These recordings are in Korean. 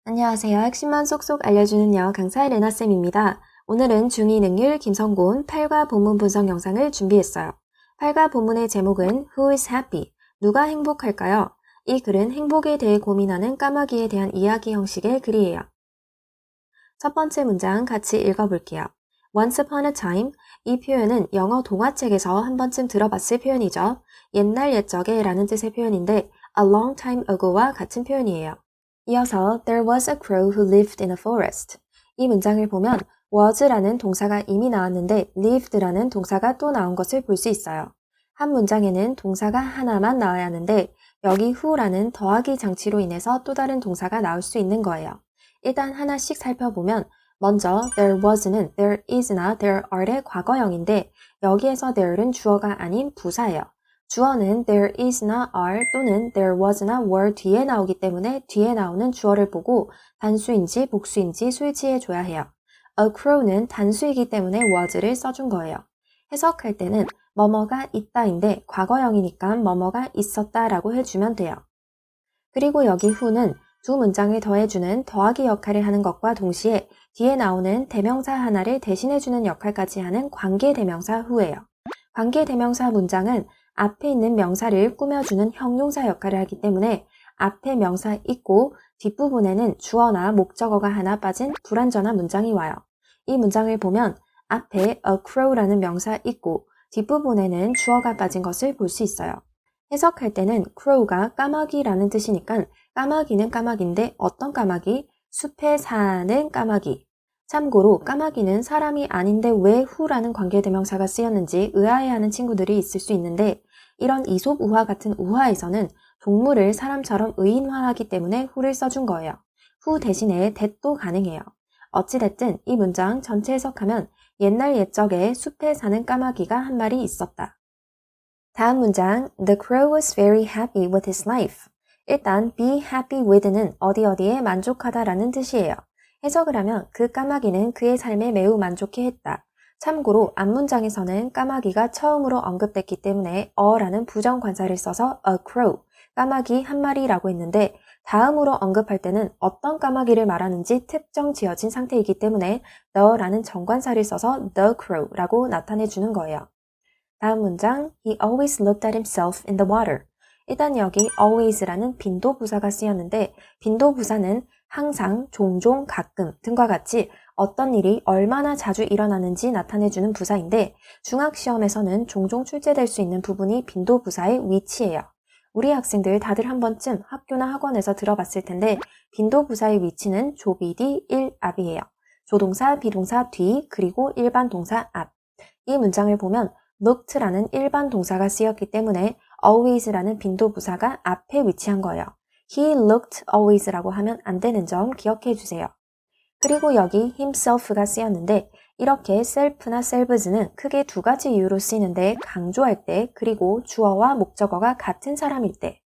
안녕하세요. 핵심만 쏙쏙 알려주는 영어 강사 레나쌤입니다. 오늘은 중2 능률 김성곤 8과 본문 분석 영상을 준비했어요. 8과 본문의 제목은 Who is happy? 누가 행복할까요? 이 글은 행복에 대해 고민하는 까마귀에 대한 이야기 형식의 글이에요. 첫 번째 문장 같이 읽어볼게요. Once upon a time, 이 표현은 영어 동화책에서 한 번쯤 들어봤을 표현이죠. 옛날 옛적에 라는 뜻의 표현인데 a long time ago와 같은 표현이에요. 이어서 There was a crow who lived in a forest. 이 문장을 보면 was라는 동사가 이미 나왔는데 lived라는 동사가 또 나온 것을 볼 수 있어요. 한 문장에는 동사가 하나만 나와야 하는데 여기 who라는 더하기 장치로 인해서 또 다른 동사가 나올 수 있는 거예요. 일단 하나씩 살펴보면 먼저 there was는 there is나 there are의 과거형인데 여기에서 there는 주어가 아닌 부사예요. 주어는 there is나 are 또는 there was나 were 뒤에 나오기 때문에 뒤에 나오는 주어를 보고 단수인지 복수인지 수일치해줘야 해요. A crow는 단수이기 때문에 was를 써준 거예요. 해석할 때는 뭐뭐가 있다인데 과거형이니까 뭐뭐가 있었다라고 해주면 돼요. 그리고 여기 who는 두 문장을 더해주는 더하기 역할을 하는 것과 동시에 뒤에 나오는 대명사 하나를 대신해주는 역할까지 하는 관계대명사 who예요. 관계대명사 문장은 앞에 있는 명사를 꾸며주는 형용사 역할을 하기 때문에 앞에 명사 있고 뒷부분에는 주어나 목적어가 하나 빠진 불완전한 문장이 와요. 이 문장을 보면 앞에 a crow라는 명사 있고 뒷부분에는 주어가 빠진 것을 볼 수 있어요. 해석할 때는 crow가 까마귀라는 뜻이니까 까마귀는 까마귀인데 어떤 까마귀? 숲에 사는 까마귀. 참고로 까마귀는 사람이 아닌데 왜 who라는 관계대명사가 쓰였는지 의아해하는 친구들이 있을 수 있는데 이런 이솝 우화 같은 우화에서는 동물을 사람처럼 의인화하기 때문에 who를 써준 거예요. who 대신에 that도 가능해요. 어찌됐든 이 문장 전체 해석하면 옛날 옛적에 숲에 사는 까마귀가 한 마리 있었다. 다음 문장 The crow was very happy with his life. 일단 be happy with는 어디에 만족하다라는 뜻이에요. 해석을 하면 그 까마귀는 그의 삶에 매우 만족해 했다. 참고로 앞문장에서는 까마귀가 처음으로 언급됐기 때문에 a라는 부정관사를 써서 a crow, 까마귀 한 마리라고 했는데 다음으로 언급할 때는 어떤 까마귀를 말하는지 특정 지어진 상태이기 때문에 the라는 정관사를 써서 the crow라고 나타내주는 거예요. 다음 문장 He always looked at himself in the water. 일단 여기 always라는 빈도부사가 쓰였는데 빈도부사는 항상, 종종, 가끔 등과 같이 어떤 일이 얼마나 자주 일어나는지 나타내주는 부사인데 중학시험에서는 종종 출제될 수 있는 부분이 빈도부사의 위치예요. 우리 학생들 다들 한 번쯤 학교나 학원에서 들어봤을 텐데 빈도부사의 위치는 조비 뒤, 일 앞이에요. 조동사, 비동사 뒤, 그리고 일반 동사 앞. 이 문장을 보면 looked라는 일반 동사가 쓰였기 때문에 always라는 빈도부사가 앞에 위치한 거예요. He looked always라고 하면 안 되는 점 기억해 주세요. 그리고 여기 himself가 쓰였는데 이렇게 self나 selves는 크게 두 가지 이유로 쓰이는데 강조할 때 그리고 주어와 목적어가 같은 사람일 때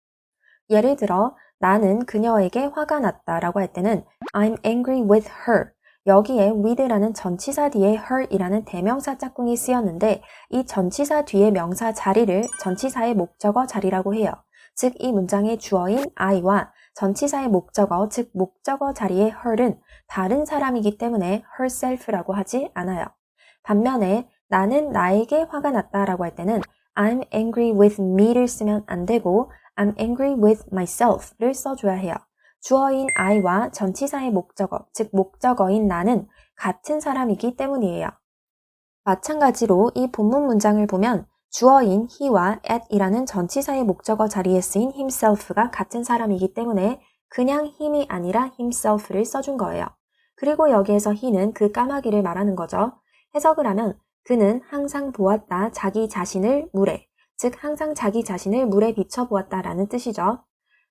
예를 들어 나는 그녀에게 화가 났다 라고 할 때는 I'm angry with her 여기에 with라는 전치사 뒤에 her이라는 대명사 짝꿍이 쓰였는데 이 전치사 뒤의 명사 자리를 전치사의 목적어 자리라고 해요. 즉 이 문장의 주어인 I와 전치사의 목적어, 즉 목적어 자리의 her은 다른 사람이기 때문에 herself라고 하지 않아요. 반면에 나는 나에게 화가 났다 라고 할 때는 I'm angry with me를 쓰면 안 되고 I'm angry with myself를 써줘야 해요. 주어인 I와 전치사의 목적어, 즉 목적어인 나는 같은 사람이기 때문이에요. 마찬가지로 이 본문 문장을 보면 주어인 he와 at이라는 전치사의 목적어 자리에 쓰인 himself가 같은 사람이기 때문에 그냥 him이 아니라 himself를 써준 거예요. 그리고 여기에서 he는 그 까마귀를 말하는 거죠. 해석을 하면 그는 항상 보았다 자기 자신을 물에, 즉 항상 자기 자신을 물에 비춰보았다라는 뜻이죠.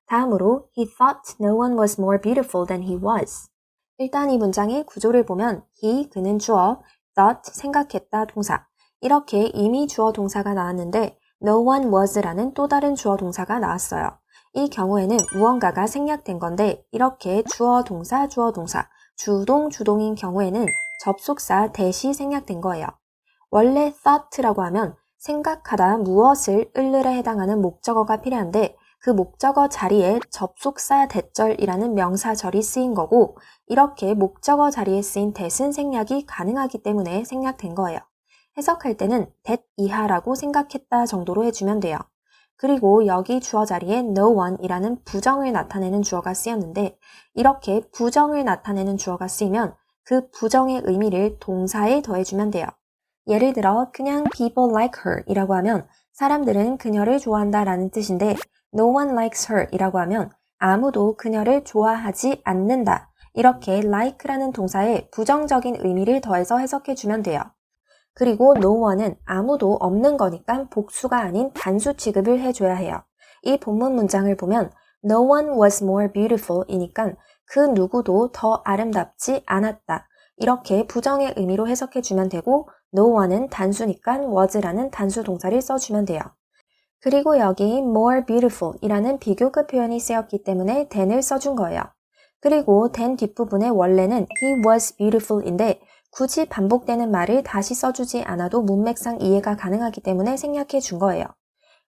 다음으로 he thought no one was more beautiful than he was. 일단 이 문장의 구조를 보면 he, 그는 주어, thought, 생각했다 동사. 이렇게 이미 주어 동사가 나왔는데 no one was라는 또 다른 주어 동사가 나왔어요. 이 경우에는 무언가가 생략된 건데 이렇게 주어 동사, 주동, 주동인 경우에는 접속사 대시 생략된 거예요. 원래 thought라고 하면 생각하다 무엇을 을을에 해당하는 목적어가 필요한데 그 목적어 자리에 접속사 대절이라는 명사절이 쓰인 거고 이렇게 목적어 자리에 쓰인 that은 생략이 가능하기 때문에 생략된 거예요. 해석할 때는 that 이하라고 생각했다 정도로 해주면 돼요. 그리고 여기 주어 자리에 no one이라는 부정을 나타내는 주어가 쓰였는데 이렇게 부정을 나타내는 주어가 쓰이면 그 부정의 의미를 동사에 더해주면 돼요. 예를 들어 그냥 people like her 이라고 하면 사람들은 그녀를 좋아한다 라는 뜻인데 no one likes her 이라고 하면 아무도 그녀를 좋아하지 않는다. 이렇게 like라는 동사에 부정적인 의미를 더해서 해석해주면 돼요. 그리고 no one은 아무도 없는 거니까 복수가 아닌 단수 취급을 해줘야 해요. 이 본문 문장을 보면 no one was more beautiful 이니까 그 누구도 더 아름답지 않았다. 이렇게 부정의 의미로 해석해주면 되고 no one은 단수니까 was라는 단수 동사를 써주면 돼요. 그리고 여기 more beautiful 이라는 비교급 표현이 쓰였기 때문에 than을 써준 거예요. 그리고 than 뒷부분의 원래는 he was beautiful인데 굳이 반복되는 말을 다시 써주지 않아도 문맥상 이해가 가능하기 때문에 생략해 준 거예요.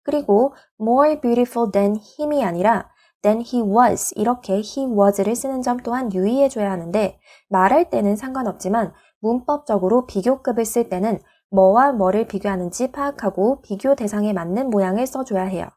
그리고 more beautiful than him이 아니라 than he was 이렇게 he was를 쓰는 점 또한 유의해줘야 하는데 말할 때는 상관없지만 문법적으로 비교급을 쓸 때는 뭐와 뭐를 비교하는지 파악하고 비교 대상에 맞는 모양을 써줘야 해요.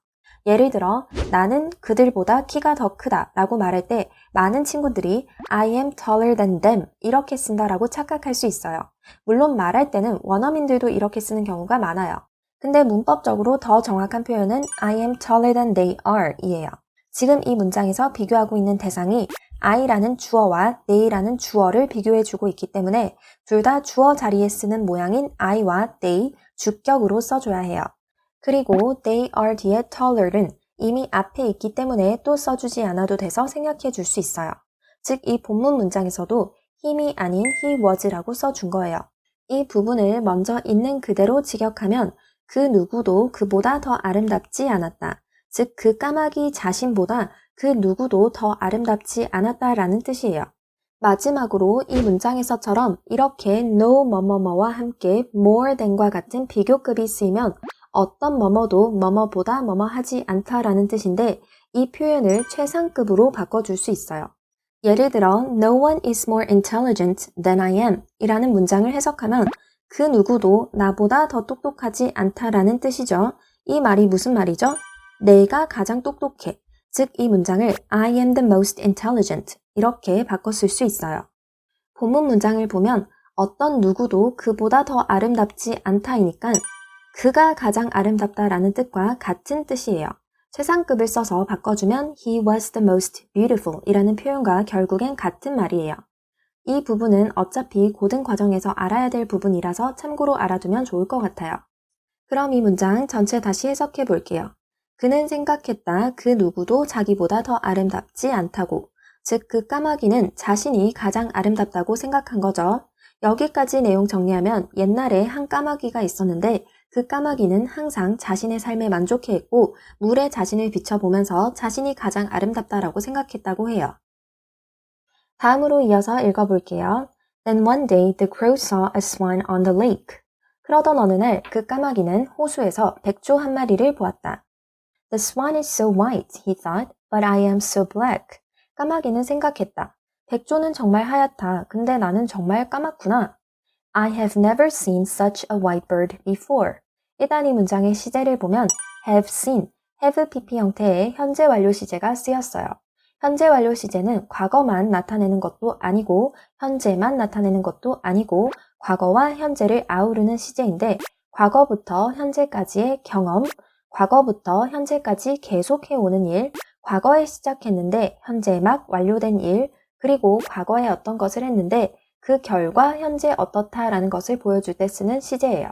예를 들어 나는 그들보다 키가 더 크다 라고 말할 때 많은 친구들이 I am taller than them 이렇게 쓴다라고 착각할 수 있어요. 물론 말할 때는 원어민들도 이렇게 쓰는 경우가 많아요. 근데 문법적으로 더 정확한 표현은 I am taller than they are 이에요. 지금 이 문장에서 비교하고 있는 대상이 I라는 주어와 they라는 주어를 비교해주고 있기 때문에 둘 다 주어 자리에 쓰는 모양인 I와 they 주격으로 써줘야 해요. 그리고 they are 뒤에 taller는 이미 앞에 있기 때문에 또 써주지 않아도 돼서 생략해 줄 수 있어요. 즉 이 본문 문장에서도 him이 아닌 he was라고 써준 거예요. 이 부분을 먼저 있는 그대로 직역하면 그 누구도 그보다 더 아름답지 않았다. 즉 그 까마귀 자신보다 그 누구도 더 아름답지 않았다라는 뜻이에요. 마지막으로 이 문장에서처럼 이렇게 no 뭐뭐뭐와 함께 more than과 같은 비교급이 쓰이면 어떤 뭐뭐도 뭐뭐보다 뭐뭐하지 않다라는 뜻인데 이 표현을 최상급으로 바꿔줄 수 있어요. 예를 들어 No one is more intelligent than I am 이라는 문장을 해석하면 그 누구도 나보다 더 똑똑하지 않다라는 뜻이죠. 이 말이 무슨 말이죠? 내가 가장 똑똑해. 즉 이 문장을 I am the most intelligent 이렇게 바꿔 쓸 수 있어요. 본문 문장을 보면 어떤 누구도 그보다 더 아름답지 않다이니까 그가 가장 아름답다라는 뜻과 같은 뜻이에요. 최상급을 써서 바꿔주면 he was the most beautiful 이라는 표현과 결국엔 같은 말이에요. 이 부분은 어차피 고등 과정에서 알아야 될 부분이라서 참고로 알아두면 좋을 것 같아요. 그럼 이 문장 전체 다시 해석해 볼게요. 그는 생각했다. 그 누구도 자기보다 더 아름답지 않다고. 즉 그 까마귀는 자신이 가장 아름답다고 생각한 거죠. 여기까지 내용 정리하면 옛날에 한 까마귀가 있었는데 그 까마귀는 항상 자신의 삶에 만족해했고 물에 자신을 비춰보면서 자신이 가장 아름답다라고 생각했다고 해요. 다음으로 이어서 읽어볼게요. Then one day the crow saw a swan on the lake. 그러던 어느 날 그 까마귀는 호수에서 백조 한 마리를 보았다. The swan is so white, he thought, but I am so black. 까마귀는 생각했다. 백조는 정말 하얗다. 근데 나는 정말 까맣구나. I have never seen such a white bird before. 일단 이 문장의 시제를 보면 have seen, have pp 형태의 현재 완료 시제가 쓰였어요. 현재 완료 시제는 과거만 나타내는 것도 아니고 현재만 나타내는 것도 아니고 과거와 현재를 아우르는 시제인데 과거부터 현재까지의 경험, 과거부터 현재까지 계속해오는 일, 과거에 시작했는데 현재 막 완료된 일, 그리고 과거에 어떤 것을 했는데 그 결과 현재 어떻다라는 것을 보여줄 때 쓰는 시제예요.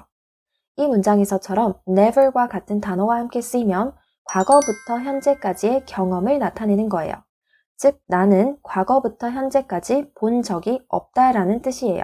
이 문장에서처럼 never과 같은 단어와 함께 쓰이면 과거부터 현재까지의 경험을 나타내는 거예요. 즉 나는 과거부터 현재까지 본 적이 없다라는 뜻이에요.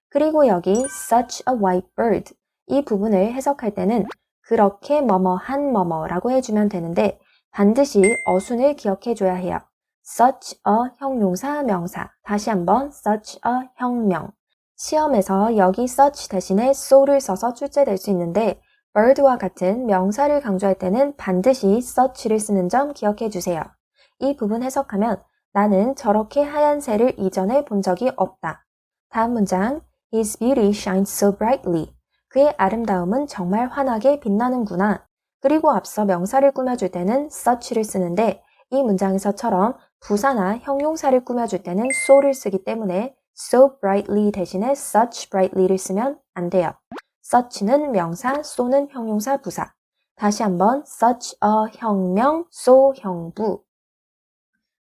그리고 여기 such a white bird 이 부분을 해석할 때는 그렇게 뭐뭐한 뭐뭐라고 해주면 되는데 반드시 어순을 기억해줘야 해요. such a 형용사 명사 다시 한번 such a 형명 시험에서 여기 such 대신에 so를 써서 출제될 수 있는데 bird와 같은 명사를 강조할 때는 반드시 such를 쓰는 점 기억해 주세요. 이 부분 해석하면 나는 저렇게 하얀 새를 이전에 본 적이 없다. 다음 문장 His beauty shines so brightly. 그의 아름다움은 정말 환하게 빛나는구나. 그리고 앞서 명사를 꾸며줄 때는 such를 쓰는데 이 문장에서처럼 부사나 형용사를 꾸며줄 때는 so를 쓰기 때문에 so brightly 대신에 such brightly를 쓰면 안 돼요. such는 명사, so는 형용사 부사. 다시 한번 such a 형명, so 형부.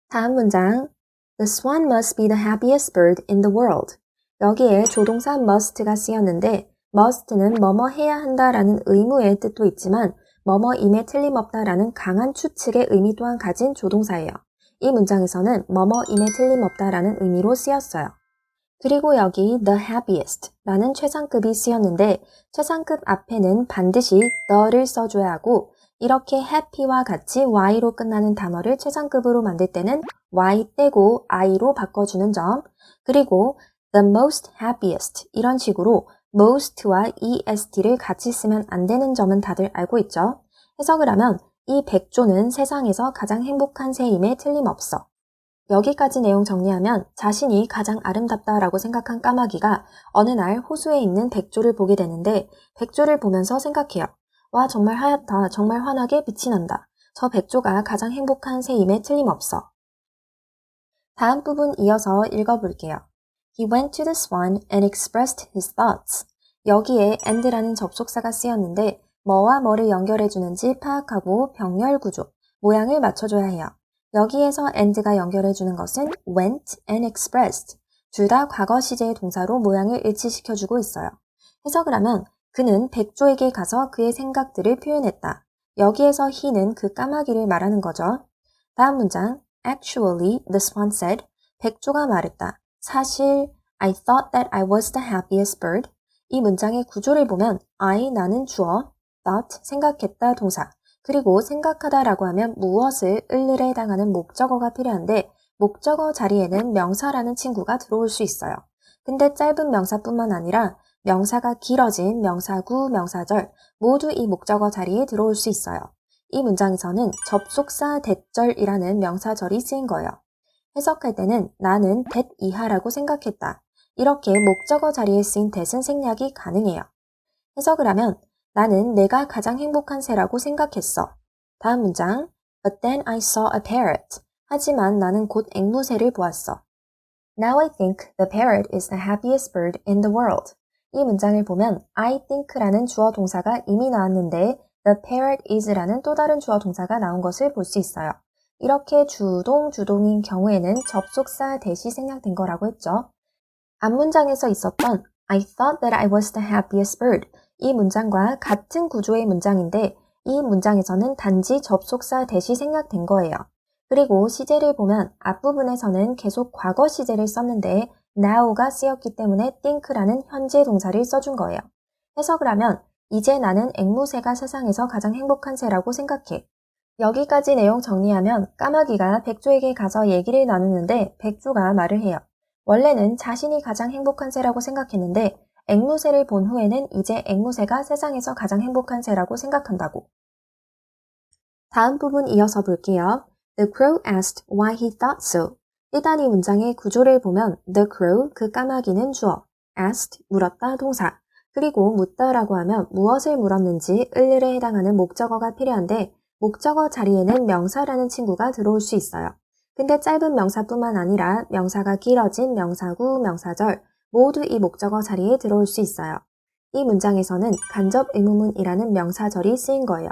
다음 문장 The swan must be the happiest bird in the world. 여기에 조동사 must가 쓰였는데 must는 뭐뭐 해야 한다라는 의무의 뜻도 있지만 뭐뭐임에 틀림없다라는 강한 추측의 의미 또한 가진 조동사예요. 이 문장에서는 뭐뭐임에 틀림없다라는 의미로 쓰였어요. 그리고 여기 the happiest 라는 최상급이 쓰였는데 최상급 앞에는 반드시 the를 써줘야 하고 이렇게 happy와 같이 y로 끝나는 단어를 최상급으로 만들 때는 y 떼고 i로 바꿔주는 점 그리고 the most happiest 이런 식으로 most와 est를 같이 쓰면 안 되는 점은 다들 알고 있죠? 해석을 하면 이 백조는 세상에서 가장 행복한 새임에 틀림없어. 여기까지 내용 정리하면 자신이 가장 아름답다라고 생각한 까마귀가 어느 날 호수에 있는 백조를 보게 되는데 백조를 보면서 생각해요. 와 정말 하얗다. 정말 환하게 빛이 난다. 저 백조가 가장 행복한 새임에 틀림없어. 다음 부분 이어서 읽어볼게요. He went to the swan and expressed his thoughts. 여기에 and라는 접속사가 쓰였는데 뭐와 뭐를 연결해주는지 파악하고 병렬 구조, 모양을 맞춰줘야 해요. 여기에서 and가 연결해주는 것은 went and expressed. 둘 다 과거 시제의 동사로 모양을 일치시켜주고 있어요. 해석을 하면 그는 백조에게 가서 그의 생각들을 표현했다. 여기에서 he는 그 까마귀를 말하는 거죠. 다음 문장 Actually, the swan said, 백조가 말했다. 사실, I thought that I was the happiest bird. 이 문장의 구조를 보면 나는 주어, thought, 생각했다 동사, 그리고 생각하다라고 하면 무엇을 을을에 해당하는 목적어가 필요한데 목적어 자리에는 명사라는 친구가 들어올 수 있어요. 근데 짧은 명사뿐만 아니라 명사가 길어진 명사구, 명사절 모두 이 목적어 자리에 들어올 수 있어요. 이 문장에서는 접속사 대절이라는 명사절이 쓰인 거예요. 해석할 때는 나는 that 이하라고 생각했다. 이렇게 목적어 자리에 쓰인 that은 생략이 가능해요. 해석을 하면 나는 내가 가장 행복한 새라고 생각했어. 다음 문장 But then I saw a parrot. 하지만 나는 곧 앵무새를 보았어. Now I think the parrot is the happiest bird in the world. 이 문장을 보면 I think라는 주어 동사가 이미 나왔는데 the parrot is라는 또 다른 주어 동사가 나온 것을 볼 수 있어요. 이렇게 주동인 경우에는 접속사 대시 생략된 거라고 했죠. 앞 문장에서 있었던 I thought that I was the happiest bird. 이 문장과 같은 구조의 문장인데 이 문장에서는 단지 접속사 대시 생략된 거예요. 그리고 시제를 보면 앞부분에서는 계속 과거 시제를 썼는데 now가 쓰였기 때문에 think라는 현재 동사를 써준 거예요. 해석을 하면 이제 나는 앵무새가 세상에서 가장 행복한 새라고 생각해. 여기까지 내용 정리하면 까마귀가 백조에게 가서 얘기를 나누는데 백조가 말을 해요. 원래는 자신이 가장 행복한 새라고 생각했는데 앵무새를 본 후에는 이제 앵무새가 세상에서 가장 행복한 새라고 생각한다고. 다음 부분 이어서 볼게요. The crow asked why he thought so. 일단 이 문장의 구조를 보면 the crow, 그 까마귀는 주어, asked, 물었다 동사, 그리고 묻다라고 하면 무엇을 물었는지 을을에 해당하는 목적어가 필요한데 목적어 자리에는 명사라는 친구가 들어올 수 있어요. 근데 짧은 명사뿐만 아니라 명사가 길어진 명사구, 명사절 모두 이 목적어 자리에 들어올 수 있어요. 이 문장에서는 간접 의문문이라는 명사절이 쓰인 거예요.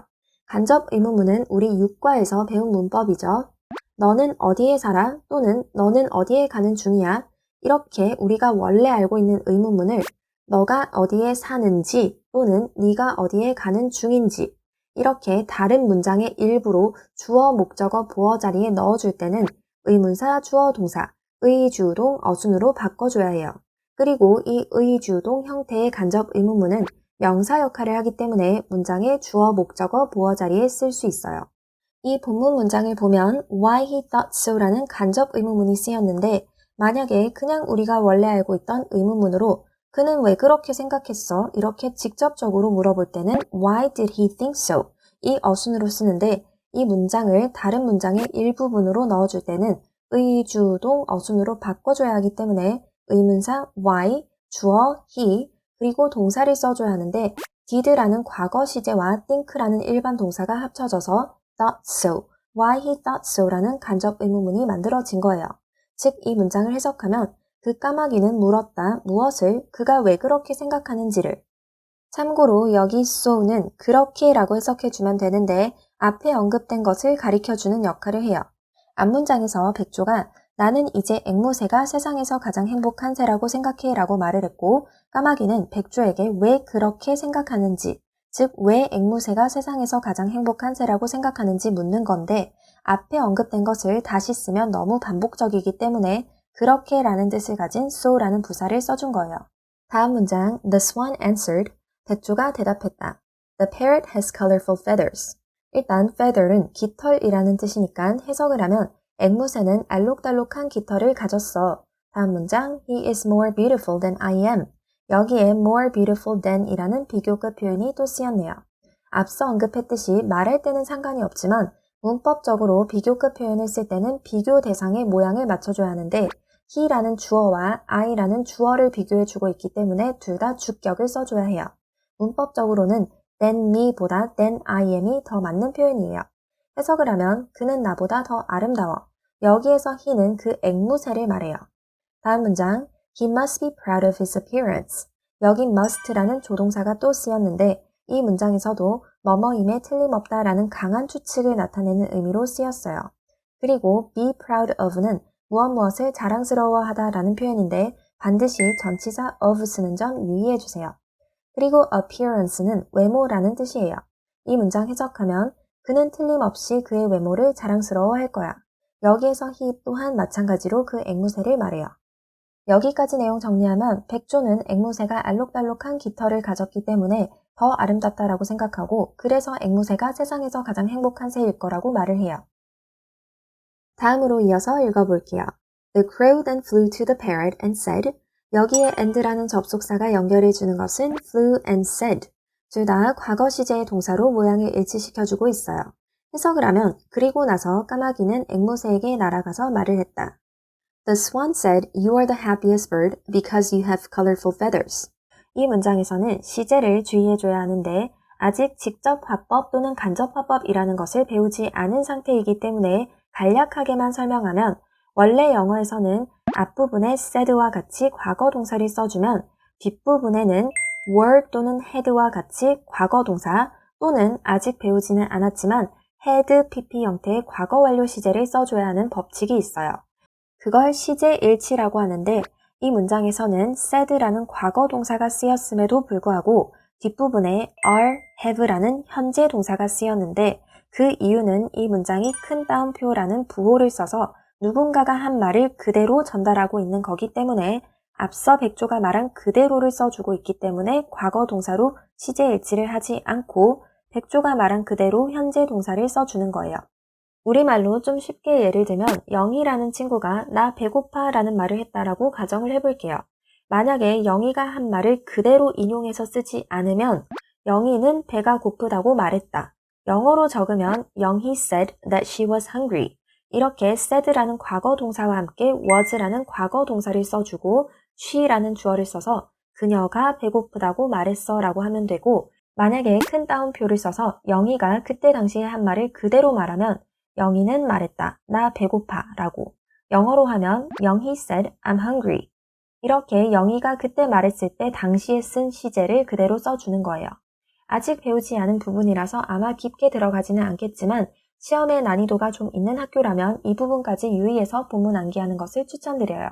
간접 의문문은 우리 육과에서 배운 문법이죠. 너는 어디에 살아? 또는 너는 어디에 가는 중이야? 이렇게 우리가 원래 알고 있는 의문문을 너가 어디에 사는지 또는 네가 어디에 가는 중인지 이렇게 다른 문장의 일부로 주어, 목적어, 보어 자리에 넣어줄 때는 의문사, 주어, 동사, 의주동, 어순으로 바꿔줘야 해요. 그리고 이 의주동 형태의 간접 의문문은 명사 역할을 하기 때문에 문장의 주어, 목적어, 보어 자리에 쓸 수 있어요. 이 본문 문장을 보면 why he thought so라는 간접 의문문이 쓰였는데 만약에 그냥 우리가 원래 알고 있던 의문문으로 그는 왜 그렇게 생각했어? 이렇게 직접적으로 물어볼 때는 Why did he think so? 이 어순으로 쓰는데 이 문장을 다른 문장의 일부분으로 넣어줄 때는 의주동 어순으로 바꿔줘야 하기 때문에 의문사 why, 주어 he, 그리고 동사를 써줘야 하는데 did라는 과거 시제와 think라는 일반 동사가 합쳐져서 thought so, why he thought so라는 간접 의문문이 만들어진 거예요. 즉, 이 문장을 해석하면 그 까마귀는 물었다. 무엇을? 그가 왜 그렇게 생각하는지를. 참고로 여기 so는 그렇게라고 해석해주면 되는데 앞에 언급된 것을 가리켜주는 역할을 해요. 앞문장에서 백조가 나는 이제 앵무새가 세상에서 가장 행복한 새라고 생각해 라고 말을 했고 까마귀는 백조에게 왜 그렇게 생각하는지, 즉 왜 앵무새가 세상에서 가장 행복한 새라고 생각하는지 묻는 건데 앞에 언급된 것을 다시 쓰면 너무 반복적이기 때문에 그렇게 라는 뜻을 가진 so라는 부사를 써준 거예요. 다음 문장 The swan answered. 백조가 대답했다. The parrot has colorful feathers. 일단 feather는 깃털이라는 뜻이니까 해석을 하면 앵무새는 알록달록한 깃털을 가졌어. 다음 문장 He is more beautiful than I am. 여기에 more beautiful than 이라는 비교급 표현이 또 쓰였네요. 앞서 언급했듯이 말할 때는 상관이 없지만 문법적으로 비교급 표현을 쓸 때는 비교 대상의 모양을 맞춰줘야 하는데 he라는 주어와 I라는 주어를 비교해주고 있기 때문에 둘 다 주격을 써줘야 해요. 문법적으로는 than me보다 than I am이 더 맞는 표현이에요. 해석을 하면 그는 나보다 더 아름다워. 여기에서 he는 그 앵무새를 말해요. 다음 문장 He must be proud of his appearance. 여기 must라는 조동사가 또 쓰였는데 이 문장에서도 뭐뭐임에 틀림없다라는 강한 추측을 나타내는 의미로 쓰였어요. 그리고 be proud of는 무엇을 자랑스러워하다라는 표현인데 반드시 전치사 of 쓰는 점 유의해주세요. 그리고 appearance는 외모라는 뜻이에요. 이 문장 해석하면 그는 틀림없이 그의 외모를 자랑스러워할 거야. 여기에서 he 또한 마찬가지로 그 앵무새를 말해요. 여기까지 내용 정리하면 백조는 앵무새가 알록달록한 깃털을 가졌기 때문에 더 아름답다라고 생각하고 그래서 앵무새가 세상에서 가장 행복한 새일 거라고 말을 해요. 다음으로 이어서 읽어볼게요. The crow then flew to the parrot and said 여기에 and라는 접속사가 연결해주는 것은 flew and said. 둘 다 과거 시제의 동사로 모양을 일치시켜주고 있어요. 해석을 하면 그리고 나서 까마귀는 앵무새에게 날아가서 말을 했다. The swan said, You are the happiest bird because you have colorful feathers. 이 문장에서는 시제를 주의해줘야 하는데 아직 직접 화법 또는 간접 화법이라는 것을 배우지 않은 상태이기 때문에 간략하게만 설명하면 원래 영어에서는 앞부분에 said와 같이 과거 동사를 써주면 뒷부분에는 were 또는 had와 같이 과거 동사 또는 아직 배우지는 않았지만 had, pp 형태의 과거 완료 시제를 써줘야 하는 법칙이 있어요. 그걸 시제 일치라고 하는데 이 문장에서는 said라는 과거 동사가 쓰였음에도 불구하고 뒷부분에 are, have라는 현재 동사가 쓰였는데 그 이유는 이 문장이 큰 따옴표라는 부호를 써서 누군가가 한 말을 그대로 전달하고 있는 거기 때문에 앞서 백조가 말한 그대로를 써주고 있기 때문에 과거 동사로 시제 일치를 하지 않고 백조가 말한 그대로 현재 동사를 써주는 거예요. 우리말로 좀 쉽게 예를 들면 영희라는 친구가 나 배고파 라는 말을 했다라고 가정을 해볼게요. 만약에 영희가 한 말을 그대로 인용해서 쓰지 않으면 영희는 배가 고프다고 말했다. 영어로 적으면 영희 said that she was hungry. 이렇게 said라는 과거 동사와 함께 was라는 과거 동사를 써주고 she라는 주어를 써서 그녀가 배고프다고 말했어 라고 하면 되고 만약에 큰 따옴표를 써서 영희가 그때 당시에 한 말을 그대로 말하면 영희는 말했다. 나 배고파 라고. 영어로 하면 영희 said I'm hungry. 이렇게 영희가 그때 말했을 때 당시에 쓴 시제를 그대로 써주는 거예요. 아직 배우지 않은 부분이라서 아마 깊게 들어가지는 않겠지만 시험의 난이도가 좀 있는 학교라면 이 부분까지 유의해서 본문 암기하는 것을 추천드려요.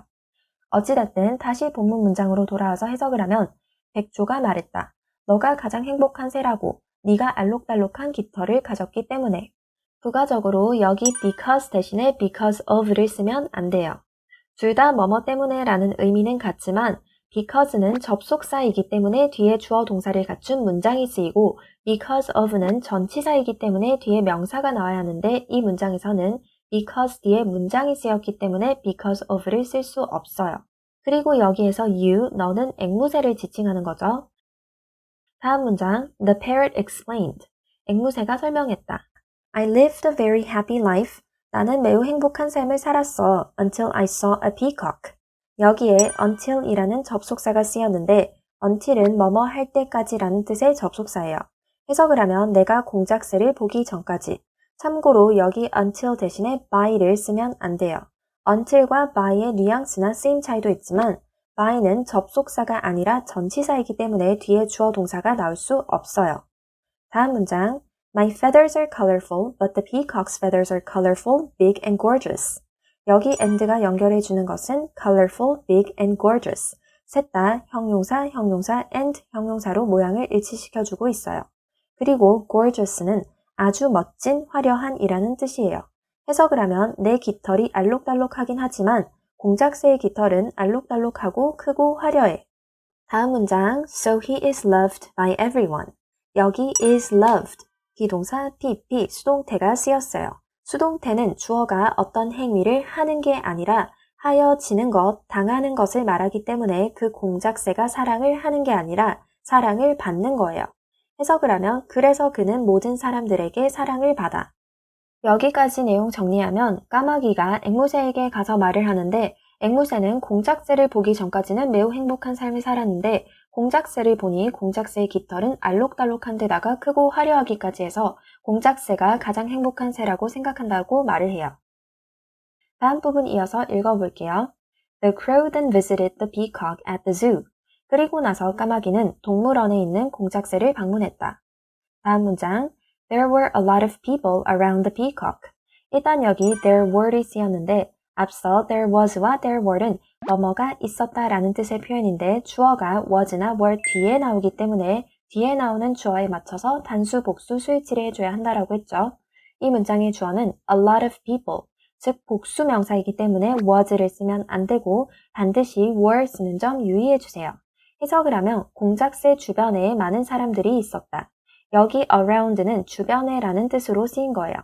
어찌됐든 다시 본문 문장으로 돌아와서 해석을 하면 백조가 말했다. 너가 가장 행복한 새라고. 네가 알록달록한 깃털을 가졌기 때문에. 부가적으로 여기 because 대신에 because of를 쓰면 안 돼요. 둘 다 뭐뭐 때문에 라는 의미는 같지만 because는 접속사이기 때문에 뒤에 주어 동사를 갖춘 문장이 쓰이고 because of는 전치사이기 때문에 뒤에 명사가 나와야 하는데 이 문장에서는 because 뒤에 문장이 쓰였기 때문에 because of를 쓸 수 없어요. 그리고 여기에서 you, 너는 앵무새를 지칭하는 거죠. 다음 문장, The parrot explained. 앵무새가 설명했다. I lived a very happy life. 나는 매우 행복한 삶을 살았어. Until I saw a peacock. 여기에 until이라는 접속사가 쓰였는데 until은 뭐뭐 할 때까지라는 뜻의 접속사예요. 해석을 하면 내가 공작새를 보기 전까지. 참고로 여기 until 대신에 by를 쓰면 안 돼요. until과 by의 뉘앙스나 쓰임 차이도 있지만 by는 접속사가 아니라 전치사이기 때문에 뒤에 주어 동사가 나올 수 없어요. 다음 문장. My feathers are colorful, but the peacock's feathers are colorful, big and gorgeous. 여기 and가 연결해 주는 것은 colorful, big and gorgeous. 셋 다 형용사, 형용사, and 형용사로 모양을 일치시켜주고 있어요. 그리고 gorgeous는 아주 멋진, 화려한 이라는 뜻이에요. 해석을 하면 내 깃털이 알록달록하긴 하지만 공작새의 깃털은 알록달록하고 크고 화려해. 다음 문장. So he is loved by everyone. 여기 is loved. 비동사 pp 수동태가 쓰였어요. 수동태는 주어가 어떤 행위를 하는 게 아니라 하여지는 것, 당하는 것을 말하기 때문에 그 공작새가 사랑을 하는 게 아니라 사랑을 받는 거예요. 해석을 하면 그래서 그는 모든 사람들에게 사랑을 받아. 여기까지 내용 정리하면 까마귀가 앵무새에게 가서 말을 하는데 앵무새는 공작새를 보기 전까지는 매우 행복한 삶을 살았는데 공작새를 보니 공작새의 깃털은 알록달록한 데다가 크고 화려하기까지 해서 공작새가 가장 행복한 새라고 생각한다고 말을 해요. 다음 부분 이어서 읽어볼게요. The crow then visited the peacock at the zoo. 그리고 나서 까마귀는 동물원에 있는 공작새를 방문했다. 다음 문장. There were a lot of people around the peacock. 일단 여기 there were이 쓰였는데 앞서 there was와 there were는 뭐뭐가 있었다라는 뜻의 표현인데 주어가 was나 were 뒤에 나오기 때문에 뒤에 나오는 주어에 맞춰서 단수, 복수, 수일치를 해줘야 한다라고 했죠. 이 문장의 주어는 a lot of people, 즉 복수 명사이기 때문에 was를 쓰면 안 되고 반드시 were 쓰는 점 유의해주세요. 해석을 하면 공작새 주변에 많은 사람들이 있었다. 여기 around는 주변에 라는 뜻으로 쓰인 거예요.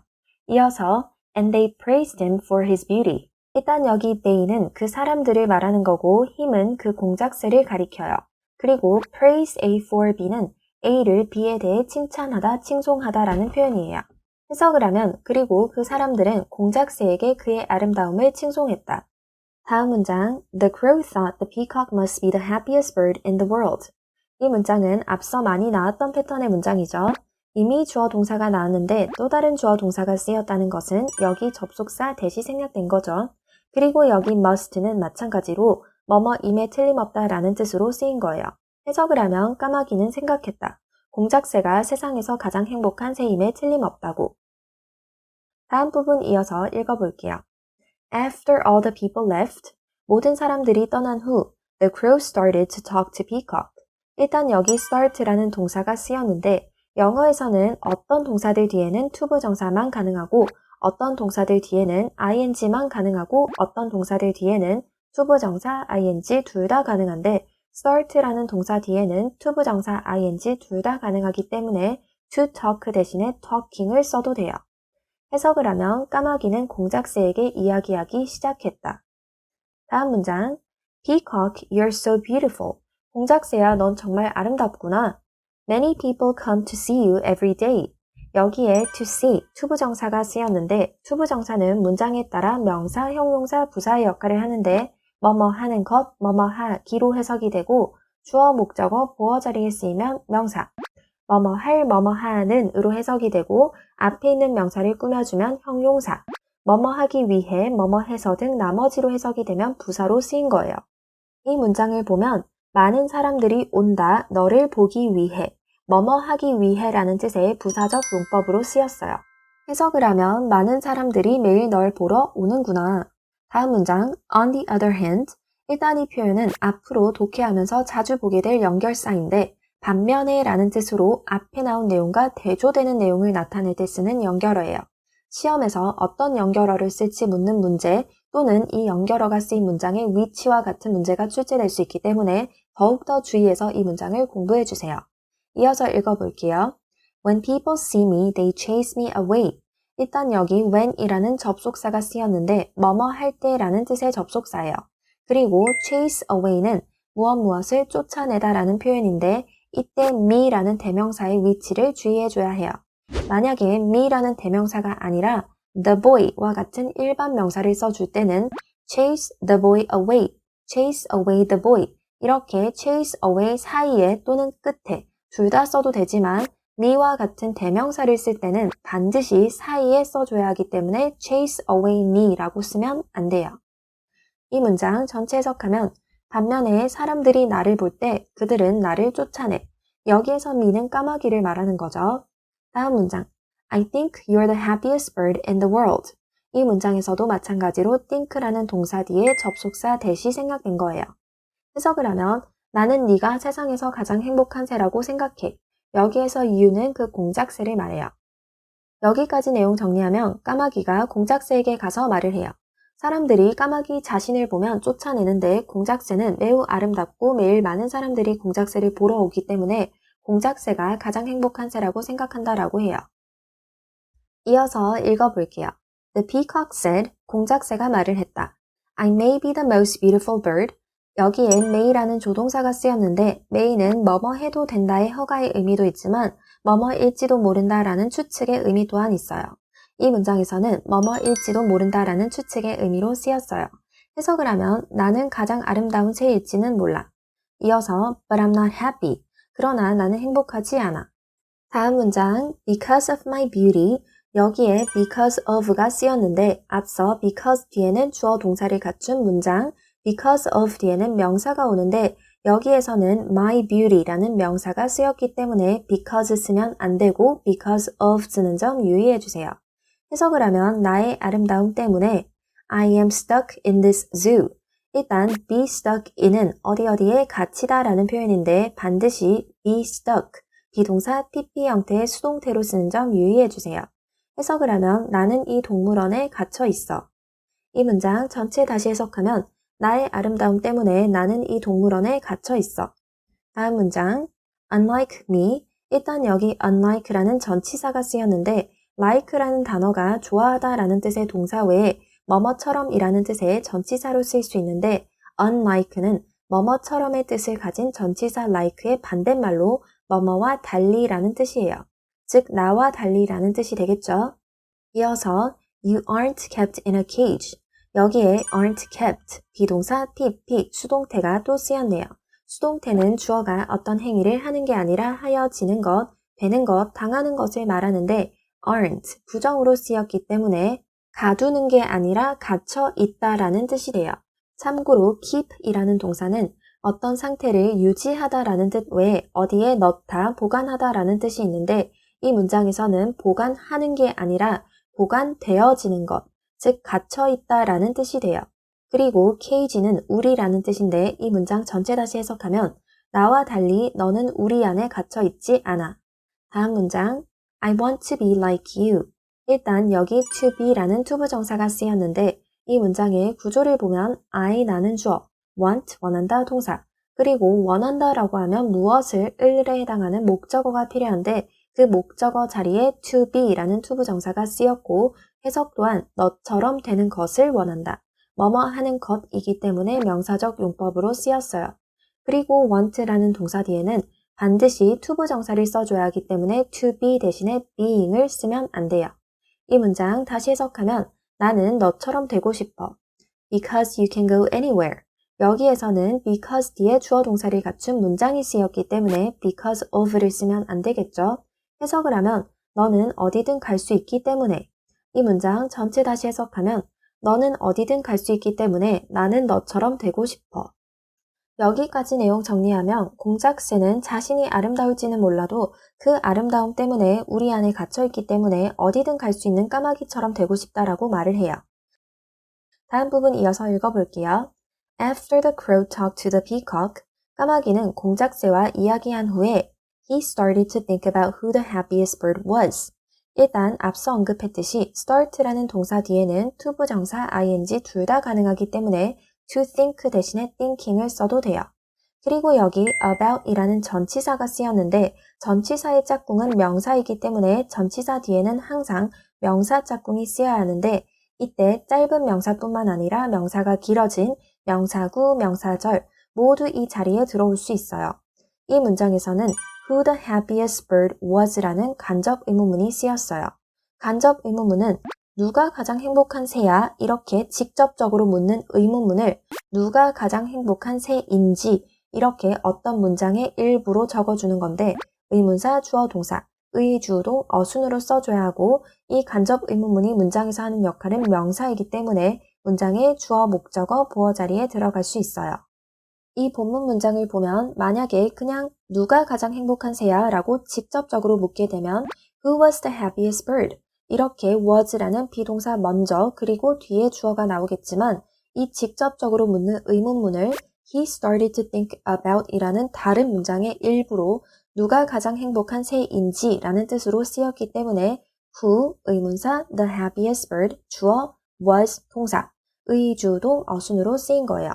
이어서 and they praised him for his beauty. 일단 여기 they는 그 사람들을 말하는 거고 him은 그 공작새를 가리켜요. 그리고 praise A for B는 A를 B에 대해 칭찬하다, 칭송하다 라는 표현이에요. 해석을 하면 그리고 그 사람들은 공작새에게 그의 아름다움을 칭송했다. 다음 문장. The crow thought the peacock must be the happiest bird in the world. 이 문장은 앞서 많이 나왔던 패턴의 문장이죠. 이미 주어 동사가 나왔는데 또 다른 주어 동사가 쓰였다는 것은 여기 접속사 대시 생략된 거죠. 그리고 여기 must는 마찬가지로 뭐뭐임에 틀림없다 라는 뜻으로 쓰인 거예요. 해석을 하면 까마귀는 생각했다. 공작새가 세상에서 가장 행복한 새임에 틀림없다고. 다음 부분 이어서 읽어볼게요. After all the people left, 모든 사람들이 떠난 후 the crow started to talk to peacock. 일단 여기 start라는 동사가 쓰였는데 영어에서는 어떤 동사들 뒤에는 to 부정사만 가능하고 어떤 동사들 뒤에는 ing만 가능하고 어떤 동사들 뒤에는 to 부정사, ing 둘 다 가능한데 start라는 동사 뒤에는 to 부정사, ing 둘 다 가능하기 때문에 to talk 대신에 talking을 써도 돼요. 해석을 하면 까마귀는 공작새에게 이야기하기 시작했다. 다음 문장. Peacock, you're so beautiful. 공작새야, 넌 정말 아름답구나. Many people come to see you every day. 여기에 to see, 투부정사가 쓰였는데 투부정사는 문장에 따라 명사, 형용사, 부사의 역할을 하는데 뭐뭐 하는 것, 뭐뭐 하기로 해석이 되고 주어, 목적어, 보어 자리에 쓰이면 명사, 뭐뭐 할, 뭐뭐 하는 으로 해석이 되고 앞에 있는 명사를 꾸며주면 형용사, 뭐뭐 하기 위해, 뭐뭐 해서 등 나머지로 해석이 되면 부사로 쓰인 거예요. 이 문장을 보면 많은 사람들이 온다, 너를 보기 위해, 뭐뭐 하기 위해 라는 뜻의 부사적 용법으로 쓰였어요. 해석을 하면 많은 사람들이 매일 널 보러 오는구나. 다음 문장, on the other hand. 일단 이 표현은 앞으로 독해하면서 자주 보게 될 연결사인데 반면에 라는 뜻으로 앞에 나온 내용과 대조되는 내용을 나타낼 때 쓰는 연결어예요. 시험에서 어떤 연결어를 쓸지 묻는 문제 또는 이 연결어가 쓰인 문장의 위치와 같은 문제가 출제될 수 있기 때문에 더욱더 주의해서 이 문장을 공부해주세요. 이어서 읽어볼게요. When people see me, they chase me away. 일단 여기 when이라는 접속사가 쓰였는데 뭐뭐 할 때라는 뜻의 접속사예요. 그리고 chase away는 무엇을 쫓아내다라는 표현인데 이때 me라는 대명사의 위치를 주의해줘야 해요. 만약에 me라는 대명사가 아니라 the boy와 같은 일반 명사를 써줄 때는 chase the boy away, chase away the boy 이렇게 chase away 사이에 또는 끝에 둘 다 써도 되지만 me와 같은 대명사를 쓸 때는 반드시 사이에 써줘야 하기 때문에 chase away me라고 쓰면 안 돼요. 이 문장 전체 해석하면 반면에 사람들이 나를 볼 때 그들은 나를 쫓아내. 여기에서 me는 까마귀를 말하는 거죠. 다음 문장. I think you're the happiest bird in the world. 이 문장에서도 마찬가지로 think라는 동사 뒤에 접속사 대시 생략된 거예요. 해석을 하면 나는 네가 세상에서 가장 행복한 새라고 생각해. 여기에서 you는 그 공작새를 말해요. 여기까지 내용 정리하면 까마귀가 공작새에게 가서 말을 해요. 사람들이 까마귀 자신을 보면 쫓아내는데 공작새는 매우 아름답고 매일 많은 사람들이 공작새를 보러 오기 때문에 공작새가 가장 행복한 새라고 생각한다라고 해요. 이어서 읽어볼게요. The peacock said, 공작새가 말을 했다. I may be the most beautiful bird. 여기에 may라는 조동사가 쓰였는데 may는 뭐뭐 해도 된다의 허가의 의미도 있지만 뭐뭐일지도 모른다라는 추측의 의미 또한 있어요. 이 문장에서는 뭐뭐일지도 모른다라는 추측의 의미로 쓰였어요. 해석을 하면 나는 가장 아름다운 새일지는 몰라. 이어서 but I'm not happy. 그러나 나는 행복하지 않아. 다음 문장 because of my beauty. 여기에 because of가 쓰였는데 앞서 because 뒤에는 주어 동사를 갖춘 문장 because of 뒤에는 명사가 오는데 여기에서는 my beauty라는 명사가 쓰였기 때문에 because 쓰면 안 되고 because of 쓰는 점 유의해 주세요. 해석을 하면 나의 아름다움 때문에 I am stuck in this zoo. 일단 be stuck in은 어디에 갇히다 라는 표현인데 반드시 be stuck, 비동사 PP 형태의 수동태로 쓰는 점 유의해 주세요. 해석을 하면 나는 이 동물원에 갇혀 있어. 이 문장 전체 다시 해석하면 나의 아름다움 때문에 나는 이 동물원에 갇혀 있어. 다음 문장 unlike me. 일단 여기 unlike라는 전치사가 쓰였는데 like라는 단어가 좋아하다 라는 뜻의 동사 외에 뭐뭐처럼 이라는 뜻의 전치사로 쓰일 수 있는데 unlike는 뭐뭐처럼의 뜻을 가진 전치사 like의 반대말로 뭐뭐와 달리라는 뜻이에요. 즉 나와 달리라는 뜻이 되겠죠. 이어서 you aren't kept in a cage. 여기에 aren't kept, 비동사 pp, 수동태가 또 쓰였네요. 수동태는 주어가 어떤 행위를 하는 게 아니라 하여지는 것, 되는 것, 당하는 것을 말하는데 aren't, 부정으로 쓰였기 때문에 가두는 게 아니라 갇혀 있다라는 뜻이 돼요. 참고로 keep이라는 동사는 어떤 상태를 유지하다라는 뜻 외에 어디에 넣다, 보관하다라는 뜻이 있는데 이 문장에서는 보관하는 게 아니라 보관되어지는 것, 즉 갇혀있다라는 뜻이 돼요. 그리고 cage는 우리라는 뜻인데 이 문장 전체 다시 해석하면 나와 달리 너는 우리 안에 갇혀있지 않아. 다음 문장 I want to be like you. 일단 여기 to be라는 투부정사가 쓰였는데 이 문장의 구조를 보면 I 나는 주어, want 원한다 동사, 그리고 원한다라고 하면 무엇을 을에 해당하는 목적어가 필요한데 그 목적어 자리에 to be라는 투부정사가 쓰였고 해석 또한 너처럼 되는 것을 원한다. 뭐뭐 하는 것이기 때문에 명사적 용법으로 쓰였어요. 그리고 want라는 동사 뒤에는 반드시 투부정사를 써줘야 하기 때문에 to be 대신에 being을 쓰면 안 돼요. 이 문장 다시 해석하면 나는 너처럼 되고 싶어. Because you can go anywhere. 여기에서는 because 뒤에 주어 동사를 갖춘 문장이 쓰였기 때문에 because of를 쓰면 안 되겠죠. 해석을 하면 너는 어디든 갈 수 있기 때문에. 이 문장 전체 다시 해석하면 너는 어디든 갈 수 있기 때문에 나는 너처럼 되고 싶어. 여기까지 내용 정리하면 공작새는 자신이 아름다울지는 몰라도 그 아름다움 때문에 우리 안에 갇혀있기 때문에 어디든 갈 수 있는 까마귀처럼 되고 싶다라고 말을 해요. 다음 부분 이어서 읽어볼게요. After the crow talked to the peacock, 까마귀는 공작새와 이야기한 후에 he started to think about who the happiest bird was. 일단 앞서 언급했듯이 start라는 동사 뒤에는 투부정사 ing 둘 다 가능하기 때문에 to think 대신에 thinking을 써도 돼요. 그리고 여기 about이라는 전치사가 쓰였는데 전치사의 짝꿍은 명사이기 때문에 전치사 뒤에는 항상 명사 짝꿍이 쓰여야 하는데 이때 짧은 명사뿐만 아니라 명사가 길어진 명사구, 명사절 모두 이 자리에 들어올 수 있어요. 이 문장에서는 Who the happiest bird was라는 간접 의문문이 쓰였어요. 간접 의문문은 누가 가장 행복한 새야? 이렇게 직접적으로 묻는 의문문을 누가 가장 행복한 새인지 이렇게 어떤 문장의 일부로 적어주는 건데 의문사, 주어, 동사, 의주동, 어순으로 써줘야 하고 이 간접 의문문이 문장에서 하는 역할은 명사이기 때문에 문장의 주어, 목적어, 보어 자리에 들어갈 수 있어요. 이 본문 문장을 보면 만약에 그냥 누가 가장 행복한 새야? 라고 직접적으로 묻게 되면 Who was the happiest bird? 이렇게 was라는 비동사 먼저 그리고 뒤에 주어가 나오겠지만 이 직접적으로 묻는 의문문을 He started to think about 이라는 다른 문장의 일부로 누가 가장 행복한 새인지 라는 뜻으로 쓰였기 때문에 who, 의문사, the happiest bird, 주어, was, 동사, 의주동, 어순으로 쓰인 거예요.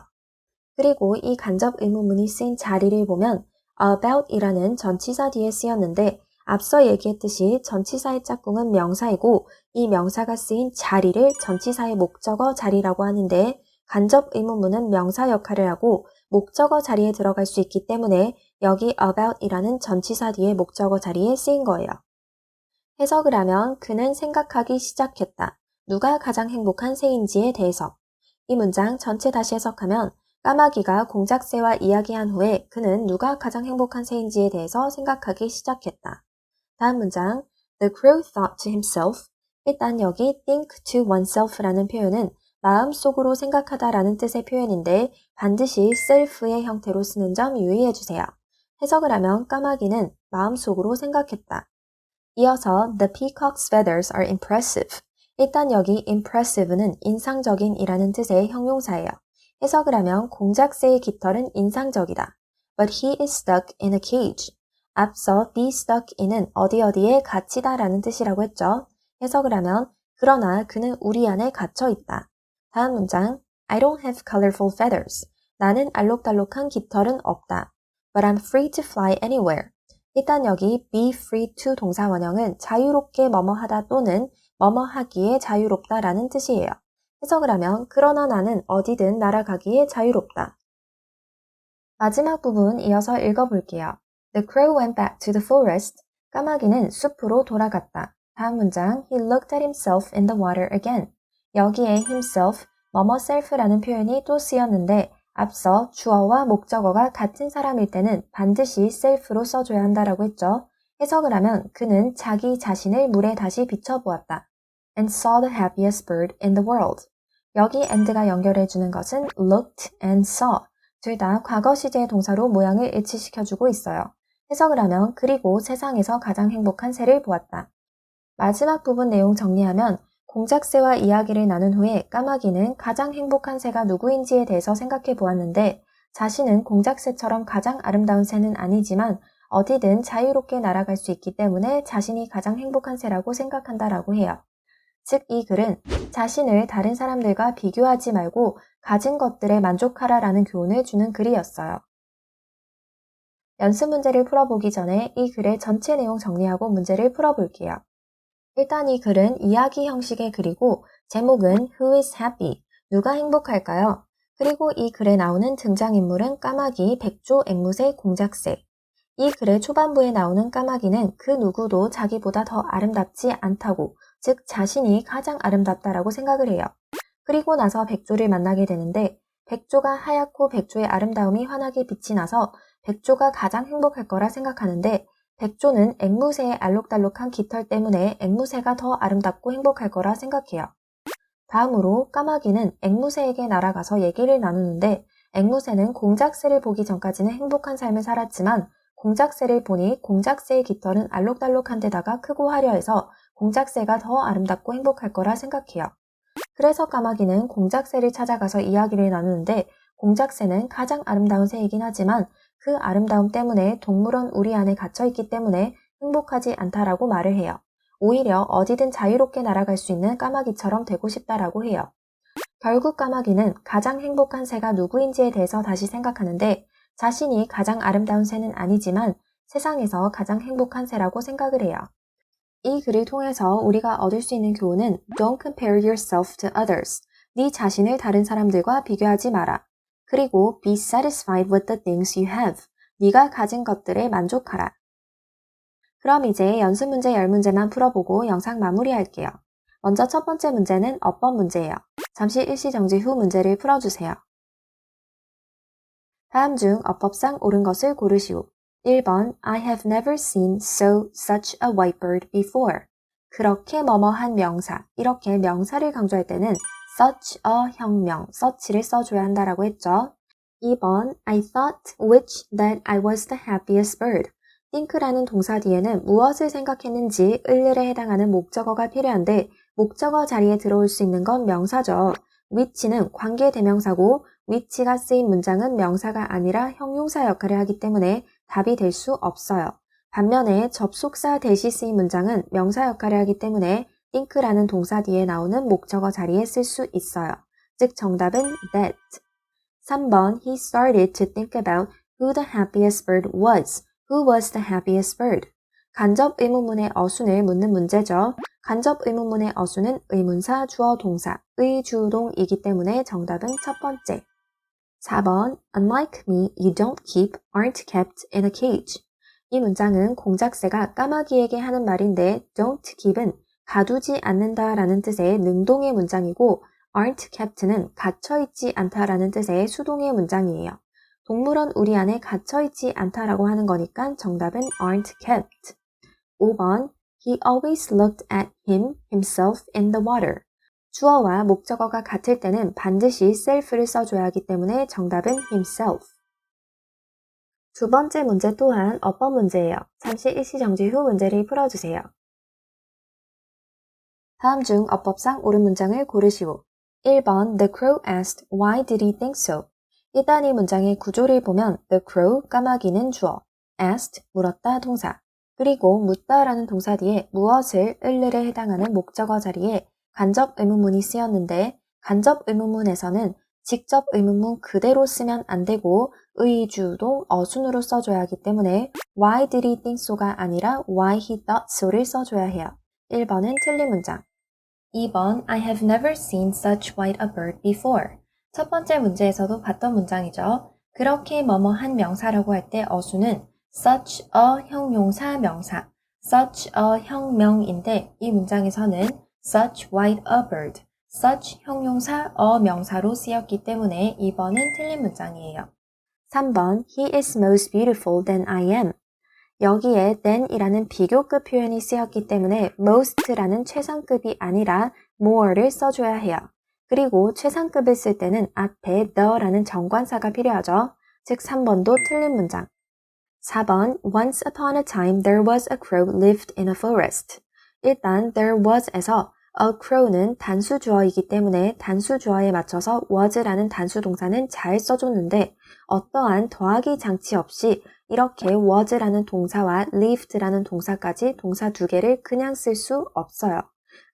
그리고 이 간접 의문문이 쓰인 자리를 보면 about 이라는 전치사 뒤에 쓰였는데 앞서 얘기했듯이 전치사의 짝꿍은 명사이고 이 명사가 쓰인 자리를 전치사의 목적어 자리라고 하는데 간접 의문문은 명사 역할을 하고 목적어 자리에 들어갈 수 있기 때문에 여기 about 이라는 전치사 뒤에 목적어 자리에 쓰인 거예요. 해석을 하면 그는 생각하기 시작했다. 누가 가장 행복한 새인지에 대해서. 이 문장 전체 다시 해석하면 까마귀가 공작새와 이야기한 후에 그는 누가 가장 행복한 새인지에 대해서 생각하기 시작했다. 다음 문장 The crow thought to himself. 일단 여기 think to oneself라는 표현은 마음속으로 생각하다라는 뜻의 표현인데 반드시 self의 형태로 쓰는 점 유의해주세요. 해석을 하면 까마귀는 마음속으로 생각했다. 이어서 The peacock's feathers are impressive. 일단 여기 impressive는 인상적인 이라는 뜻의 형용사예요. 해석을 하면 공작새의 깃털은 인상적이다. But he is stuck in a cage. 앞서 be stuck in은 어디에 갇히다 라는 뜻이라고 했죠. 해석을 하면 그러나 그는 우리 안에 갇혀 있다. 다음 문장 I don't have colorful feathers. 나는 알록달록한 깃털은 없다. But I'm free to fly anywhere. 일단 여기 be free to 동사 원형은 자유롭게 뭐뭐하다 또는 뭐뭐하기에 자유롭다 라는 뜻이에요. 해석을 하면 그러나 나는 어디든 날아가기에 자유롭다. 마지막 부분 이어서 읽어볼게요. The crow went back to the forest. 까마귀는 숲으로 돌아갔다. 다음 문장 He looked at himself in the water again. 여기에 himself, 뭐뭐 self라는 표현이 또 쓰였는데 앞서 주어와 목적어가 같은 사람일 때는 반드시 self로 써줘야 한다라고 했죠. 해석을 하면 그는 자기 자신을 물에 다시 비춰보았다. And saw the happiest bird in the world. 여기 and가 연결해주는 것은 looked and saw. 둘 다 과거 시제 동사로 모양을 일치시켜주고 있어요. 해석을 하면 그리고 세상에서 가장 행복한 새를 보았다. 마지막 부분 내용 정리하면 공작새와 이야기를 나눈 후에 까마귀는 가장 행복한 새가 누구인지에 대해서 생각해 보았는데 자신은 공작새처럼 가장 아름다운 새는 아니지만 어디든 자유롭게 날아갈 수 있기 때문에 자신이 가장 행복한 새라고 생각한다라고 해요. 즉 이 글은 자신을 다른 사람들과 비교하지 말고 가진 것들에 만족하라라는 교훈을 주는 글이었어요. 연습 문제를 풀어보기 전에 이 글의 전체 내용 정리하고 문제를 풀어볼게요. 일단 이 글은 이야기 형식의 글이고 제목은 Who is happy? 누가 행복할까요? 그리고 이 글에 나오는 등장인물은 까마귀, 백조, 앵무새, 공작새. 이 글의 초반부에 나오는 까마귀는 그 누구도 자기보다 더 아름답지 않다고, 즉 자신이 가장 아름답다라고 생각을 해요. 그리고 나서 백조를 만나게 되는데 백조가 하얗고 백조의 아름다움이 환하게 빛이 나서 백조가 가장 행복할 거라 생각하는데 백조는 앵무새의 알록달록한 깃털 때문에 앵무새가 더 아름답고 행복할 거라 생각해요. 다음으로 까마귀는 앵무새에게 날아가서 얘기를 나누는데 앵무새는 공작새를 보기 전까지는 행복한 삶을 살았지만 공작새를 보니 공작새의 깃털은 알록달록한 데다가 크고 화려해서 공작새가 더 아름답고 행복할 거라 생각해요. 그래서 까마귀는 공작새를 찾아가서 이야기를 나누는데 공작새는 가장 아름다운 새이긴 하지만 그 아름다움 때문에 동물원 우리 안에 갇혀있기 때문에 행복하지 않다라고 말을 해요. 오히려 어디든 자유롭게 날아갈 수 있는 까마귀처럼 되고 싶다라고 해요. 결국 까마귀는 가장 행복한 새가 누구인지에 대해서 다시 생각하는데 자신이 가장 아름다운 새는 아니지만 세상에서 가장 행복한 새라고 생각을 해요. 이 글을 통해서 우리가 얻을 수 있는 교훈은 Don't compare yourself to others. 네 자신을 다른 사람들과 비교하지 마라. 그리고 be satisfied with the things you have. 네가 가진 것들에 만족하라. 그럼 이제 연습 문제 10문제만 풀어보고 영상 마무리할게요. 먼저 첫 번째 문제는 어법 문제예요. 잠시 일시정지 후 문제를 풀어주세요. 다음 중 어법상 옳은 것을 고르시오. 1번 I have never seen such a white bird before. 그렇게 뭐뭐한 명사. 이렇게 명사를 강조할 때는 such a 형명, such를 써줘야 한다라고 했죠. 2번 I thought which that I was the happiest bird. think라는 동사 뒤에는 무엇을 생각했는지 을을에 해당하는 목적어가 필요한데 목적어 자리에 들어올 수 있는 건 명사죠. which는 관계대명사고 which가 쓰인 문장은 명사가 아니라 형용사 역할을 하기 때문에 답이 될 수 없어요. 반면에 접속사 대시 쓰인 문장은 명사 역할을 하기 때문에 think라는 동사 뒤에 나오는 목적어 자리에 쓸 수 있어요. 즉 정답은 that. 3번 He started to think about who the happiest bird was. Who was the happiest bird? 간접 의문문의 어순을 묻는 문제죠. 간접 의문문의 어순은 의문사, 주어, 동사, 의주동이기 때문에 정답은 첫 번째. 4번 Unlike me, you don't keep, aren't kept in a cage. 이 문장은 공작새가 까마귀에게 하는 말인데 don't keep은 가두지 않는다라는 뜻의 능동의 문장이고 aren't kept는 갇혀있지 않다라는 뜻의 수동의 문장이에요. 동물원 우리 안에 갇혀있지 않다라고 하는 거니까 정답은 aren't kept. 5번 He always looked at himself in the water. 주어와 목적어가 같을 때는 반드시 self를 써줘야 하기 때문에 정답은 himself. 두 번째 문제 또한 어법 문제예요. 잠시 일시정지 후 문제를 풀어주세요. 다음 중 어법상 옳은 문장을 고르시오. 1번 The crow asked why did he think so? 일단 이 문장의 구조를 보면 The crow, 까마귀는 주어, asked, 물었다 동사, 그리고 묻다라는 동사 뒤에 무엇을 을을에 해당하는 목적어 자리에 간접 의문문이 쓰였는데 간접 의문문에서는 직접 의문문 그대로 쓰면 안 되고 의주동 어순으로 써줘야 하기 때문에 why did he think so가 아니라 why he thought so를 써줘야 해요. 1번은 틀린 문장. 2번 I have never seen such white a bird before. 첫 번째 문제에서도 봤던 문장이죠. 그렇게 뭐뭐한 명사라고 할 때 어수는 such a 형용사 명사, such a 형명인데 이 문장에서는 such white a bird, such 형용사 a 명사로 쓰였기 때문에 2번은 틀린 문장이에요. 3번 He is most beautiful than I am. 여기에 than이라는 비교급 표현이 쓰였기 때문에 most라는 최상급이 아니라 more를 써줘야 해요. 그리고 최상급을 쓸 때는 앞에 the라는 정관사가 필요하죠. 즉 3번도 틀린 문장. 4번 Once upon a time there was a crow lived in a forest. 일단 there was에서 a crow는 단수주어이기 때문에 단수주어에 맞춰서 was라는 단수동사는 잘 써줬는데 어떠한 더하기 장치 없이 이렇게 was라는 동사와 lived라는 동사까지 동사 두 개를 그냥 쓸 수 없어요.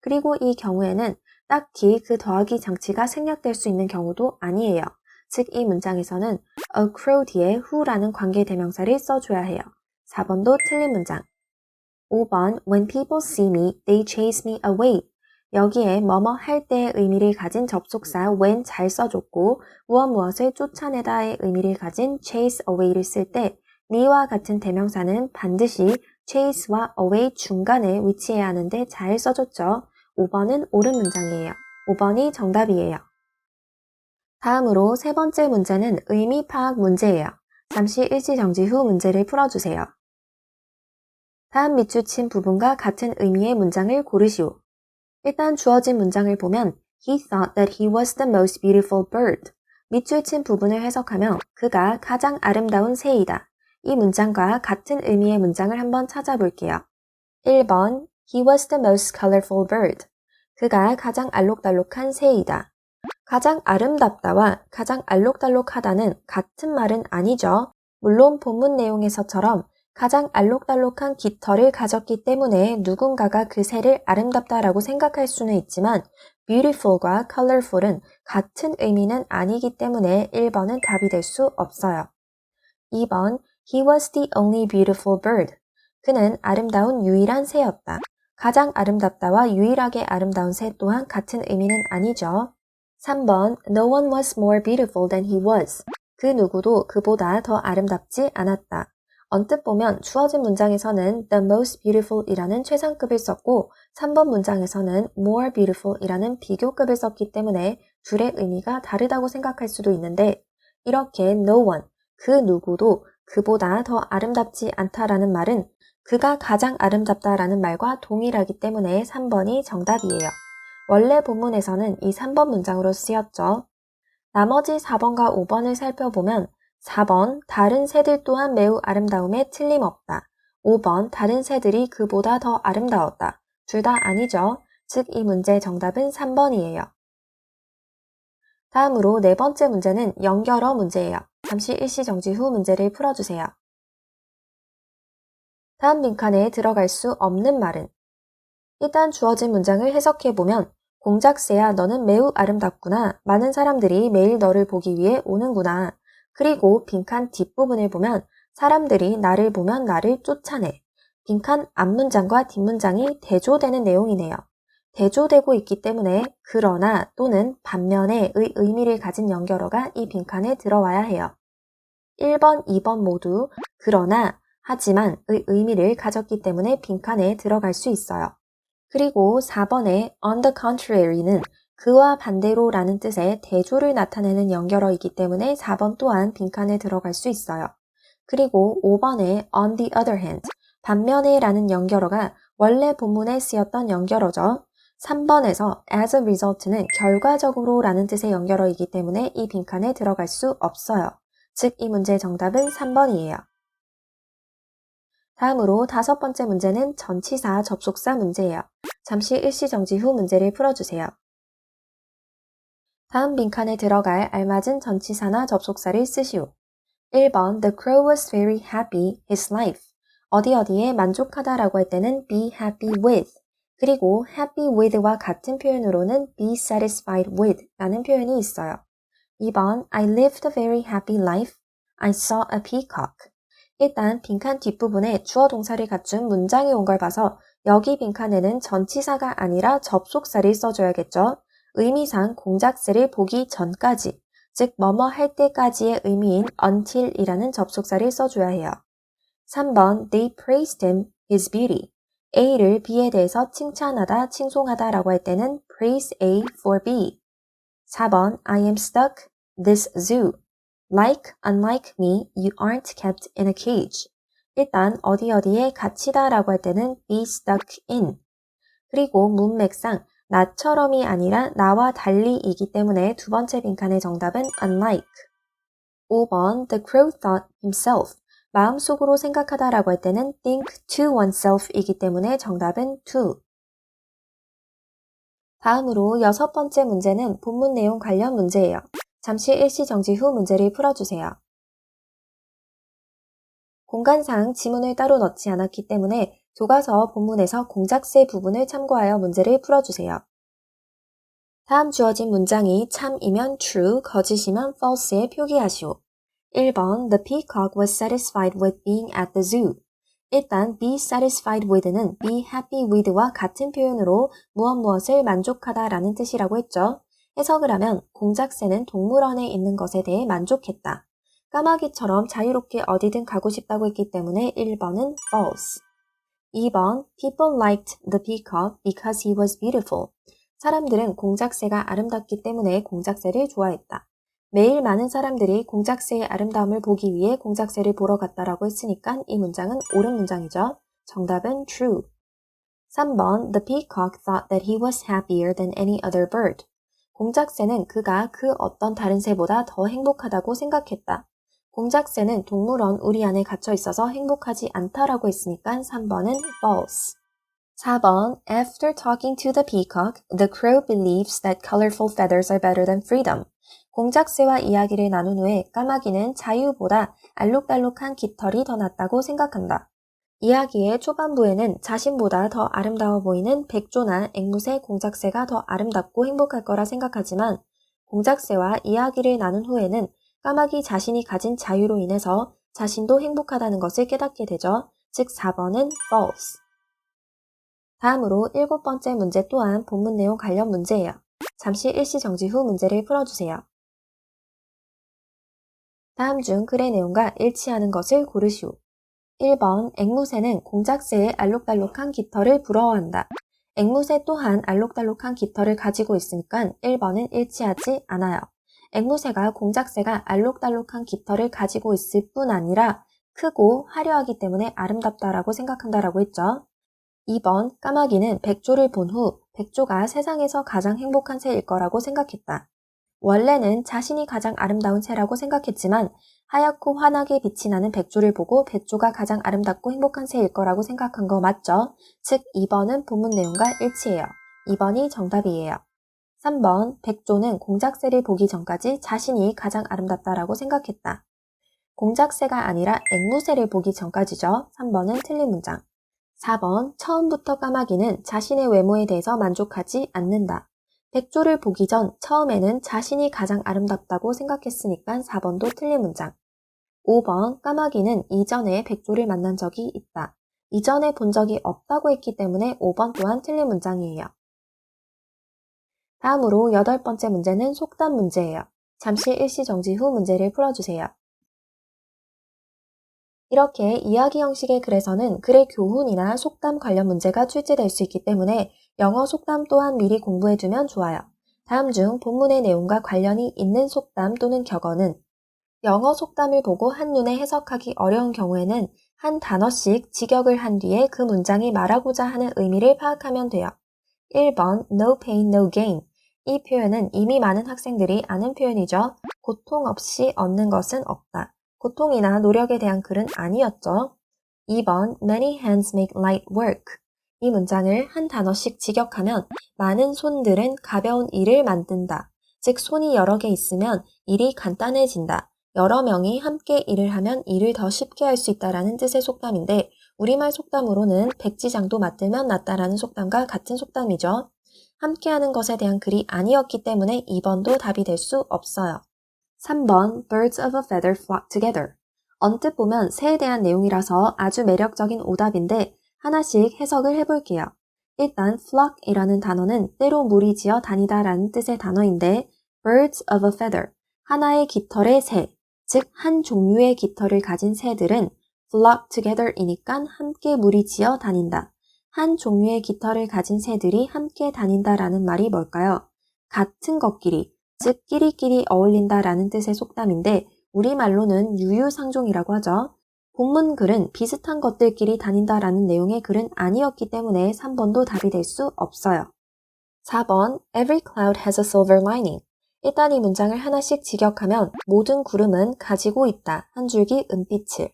그리고 이 경우에는 딱히 그 더하기 장치가 생략될 수 있는 경우도 아니에요. 즉 이 문장에서는 a crow 뒤에 who라는 관계대명사를 써줘야 해요. 4번도 틀린 문장. 5번 When people see me, they chase me away. 여기에 뭐뭐 할 때의 의미를 가진 접속사 when 잘 써줬고 무엇을 쫓아내다의 의미를 가진 chase away를 쓸 때 me와 같은 대명사는 반드시 chase와 away 중간에 위치해야 하는데 잘 써줬죠. 5번은 옳은 문장이에요. 5번이 정답이에요. 다음으로 세 번째 문제는 의미 파악 문제예요. 잠시 일시정지 후 문제를 풀어주세요. 다음 밑줄 부분과 같은 의미의 문장을 고르시오. 일단 주어진 문장을 보면 He thought that he was the most beautiful bird. 밑줄 부분을 해석하면 그가 가장 아름다운 새이다. 이 문장과 같은 의미의 문장을 한번 찾아볼게요. 1번 He was the most colorful bird. 그가 가장 알록달록한 새이다. 가장 아름답다와 가장 알록달록하다는 같은 말은 아니죠. 물론 본문 내용에서처럼 가장 알록달록한 깃털을 가졌기 때문에 누군가가 그 새를 아름답다라고 생각할 수는 있지만 beautiful과 colorful은 같은 의미는 아니기 때문에 1번은 답이 될 수 없어요. 2번 He was the only beautiful bird. 그는 아름다운 유일한 새였다. 가장 아름답다와 유일하게 아름다운 새 또한 같은 의미는 아니죠. 3번 No one was more beautiful than he was. 그 누구도 그보다 더 아름답지 않았다. 언뜻 보면 주어진 문장에서는 the most beautiful 이라는 최상급을 썼고 3번 문장에서는 more beautiful 이라는 비교급을 썼기 때문에 둘의 의미가 다르다고 생각할 수도 있는데 이렇게 no one, 그 누구도 그보다 더 아름답지 않다라는 말은 그가 가장 아름답다라는 말과 동일하기 때문에 3번이 정답이에요. 원래 본문에서는 이 3번 문장으로 쓰였죠. 나머지 4번과 5번을 살펴보면 4번 다른 새들 또한 매우 아름다움에 틀림없다. 5번 다른 새들이 그보다 더 아름다웠다. 둘 다 아니죠. 즉 이 문제의 정답은 3번이에요. 다음으로 네 번째 문제는 연결어 문제예요. 잠시 일시정지 후 문제를 풀어주세요. 다음 빈칸에 들어갈 수 없는 말은 일단 주어진 문장을 해석해보면 공작새야 너는 매우 아름답구나. 많은 사람들이 매일 너를 보기 위해 오는구나. 그리고 빈칸 뒷부분을 보면 사람들이 나를 보면 나를 쫓아내. 빈칸 앞문장과 뒷문장이 대조되는 내용이네요. 대조되고 있기 때문에 그러나 또는 반면에의 의미를 가진 연결어가 이 빈칸에 들어와야 해요. 1번, 2번 모두 그러나, 하지만의 의미를 가졌기 때문에 빈칸에 들어갈 수 있어요. 그리고 4번의 on the contrary는 그와 반대로 라는 뜻의 대조를 나타내는 연결어이기 때문에 4번 또한 빈칸에 들어갈 수 있어요. 그리고 5번의 on the other hand, 반면에 라는 연결어가 원래 본문에 쓰였던 연결어죠. 3번에서 as a result는 결과적으로 라는 뜻의 연결어이기 때문에 이 빈칸에 들어갈 수 없어요. 즉 이 문제의 정답은 3번이에요. 다음으로 다섯 번째 문제는 전치사 접속사 문제예요. 잠시 일시정지 후 문제를 풀어주세요. 다음 빈칸에 들어갈 알맞은 전치사나 접속사를 쓰시오. 1번 The crow was very happy his life. 어디 어디에 만족하다라고 할 때는 be happy with. 그리고 happy with와 같은 표현으로는 be satisfied with 라는 표현이 있어요. 2번 I lived a very happy life. I saw a peacock. 일단 빈칸 뒷부분에 주어 동사를 갖춘 문장이 온 걸 봐서 여기 빈칸에는 전치사가 아니라 접속사를 써줘야겠죠. 의미상 공작새를 보기 전까지, 즉 뭐뭐 할 때까지의 의미인 until이라는 접속사를 써줘야 해요. 3번 They praised him his beauty. A를 B에 대해서 칭찬하다, 칭송하다 라고 할 때는 praise A for B. 4번 I am stuck this zoo. Like, unlike me, you aren't kept in a cage. 일단 어디 어디에 갇히다 라고 할 때는 be stuck in. 그리고 문맥상 나처럼이 아니라 나와 달리이기 때문에 두 번째 빈칸의 정답은 unlike. 5번 The crow thought himself. 마음속으로 생각하다 라고 할 때는 think to oneself 이기 때문에 정답은 to. 다음으로 여섯 번째 문제는 본문 내용 관련 문제예요. 잠시 일시정지 후 문제를 풀어주세요. 공간상 지문을 따로 넣지 않았기 때문에 교과서 본문에서 공작새 부분을 참고하여 문제를 풀어주세요. 다음 주어진 문장이 참이면 true, 거짓이면 false에 표기하시오. 1번 The peacock was satisfied with being at the zoo. 일단 be satisfied with는 be happy with와 같은 표현으로 무엇을 만족하다 라는 뜻이라고 했죠. 해석을 하면 공작새는 동물원에 있는 것에 대해 만족했다. 까마귀처럼 자유롭게 어디든 가고 싶다고 했기 때문에 1번은 false. 2번 People liked the peacock because he was beautiful. 사람들은 공작새가 아름답기 때문에 공작새를 좋아했다. 매일 많은 사람들이 공작새의 아름다움을 보기 위해 공작새를 보러 갔다라고 했으니까 이 문장은 옳은 문장이죠. 정답은 true. 3번 The peacock thought that he was happier than any other bird. 공작새는 그가 그 어떤 다른 새보다 더 행복하다고 생각했다. 공작새는 동물원 우리 안에 갇혀 있어서 행복하지 않다라고 했으니까 3번은 false. 4번 After talking to the peacock, the crow believes that colorful feathers are better than freedom. 공작새와 이야기를 나눈 후에 까마귀는 자유보다 알록달록한 깃털이 더 낫다고 생각한다. 이야기의 초반부에는 자신보다 더 아름다워 보이는 백조나 앵무새, 공작새가 더 아름답고 행복할 거라 생각하지만 공작새와 이야기를 나눈 후에는 까마귀 자신이 가진 자유로 인해서 자신도 행복하다는 것을 깨닫게 되죠. 즉 4번은 false. 다음으로 7번째 문제 또한 본문 내용 관련 문제예요. 잠시 일시정지 후 문제를 풀어주세요. 다음 중 글의 내용과 일치하는 것을 고르시오. 1번 앵무새는 공작새의 알록달록한 깃털을 부러워한다. 앵무새 또한 알록달록한 깃털을 가지고 있으니까 1번은 일치하지 않아요. 앵무새가 공작새가 알록달록한 깃털을 가지고 있을 뿐 아니라 크고 화려하기 때문에 아름답다라고 생각한다라고 했죠. 2번 까마귀는 백조를 본 후 백조가 세상에서 가장 행복한 새일 거라고 생각했다. 원래는 자신이 가장 아름다운 새라고 생각했지만 하얗고 환하게 빛이 나는 백조를 보고 백조가 가장 아름답고 행복한 새일 거라고 생각한 거 맞죠? 즉 2번은 본문 내용과 일치해요. 2번이 정답이에요. 3번 백조는 공작새를 보기 전까지 자신이 가장 아름답다라고 생각했다. 공작새가 아니라 앵무새를 보기 전까지죠. 3번은 틀린 문장. 4번 처음부터 까마귀는 자신의 외모에 대해서 만족하지 않는다. 백조를 보기 전 처음에는 자신이 가장 아름답다고 생각했으니까 4번도 틀린 문장. 5번 까마귀는 이전에 백조를 만난 적이 있다. 이전에 본 적이 없다고 했기 때문에 5번 또한 틀린 문장이에요. 다음으로 8번째 문제는 속담 문제예요. 잠시 일시정지 후 문제를 풀어주세요. 이렇게 이야기 형식의 글에서는 글의 교훈이나 속담 관련 문제가 출제될 수 있기 때문에 영어 속담 또한 미리 공부해두면 좋아요. 다음 중 본문의 내용과 관련이 있는 속담 또는 격언은 영어 속담을 보고 한눈에 해석하기 어려운 경우에는 한 단어씩 직역을 한 뒤에 그 문장이 말하고자 하는 의미를 파악하면 돼요. 1번 No pain, no gain. 이 표현은 이미 많은 학생들이 아는 표현이죠. 고통 없이 얻는 것은 없다. 고통이나 노력에 대한 글은 아니었죠. 2번 Many hands make light work. 이 문장을 한 단어씩 직역하면 많은 손들은 가벼운 일을 만든다. 즉 손이 여러 개 있으면 일이 간단해진다. 여러 명이 함께 일을 하면 일을 더 쉽게 할 수 있다라는 뜻의 속담인데 우리말 속담으로는 백지장도 맞들면 낫다라는 속담과 같은 속담이죠. 함께하는 것에 대한 글이 아니었기 때문에 2번도 답이 될 수 없어요. 3번 Birds of a feather flock together. 언뜻 보면 새에 대한 내용이라서 아주 매력적인 오답인데 하나씩 해석을 해볼게요. 일단 flock이라는 단어는 때로 무리지어 다니다라는 뜻의 단어인데 birds of a feather, 하나의 깃털의 새, 즉 한 종류의 깃털을 가진 새들은 flock together이니까 함께 무리지어 다닌다. 한 종류의 깃털을 가진 새들이 함께 다닌다라는 말이 뭘까요? 같은 것끼리, 즉 끼리끼리 어울린다라는 뜻의 속담인데 우리말로는 유유상종이라고 하죠. 본문 글은 비슷한 것들끼리 다닌다라는 내용의 글은 아니었기 때문에 3번도 답이 될 수 없어요. 4번 Every cloud has a silver lining. 일단 이 문장을 하나씩 직역하면 모든 구름은 가지고 있다. 한 줄기 은빛을.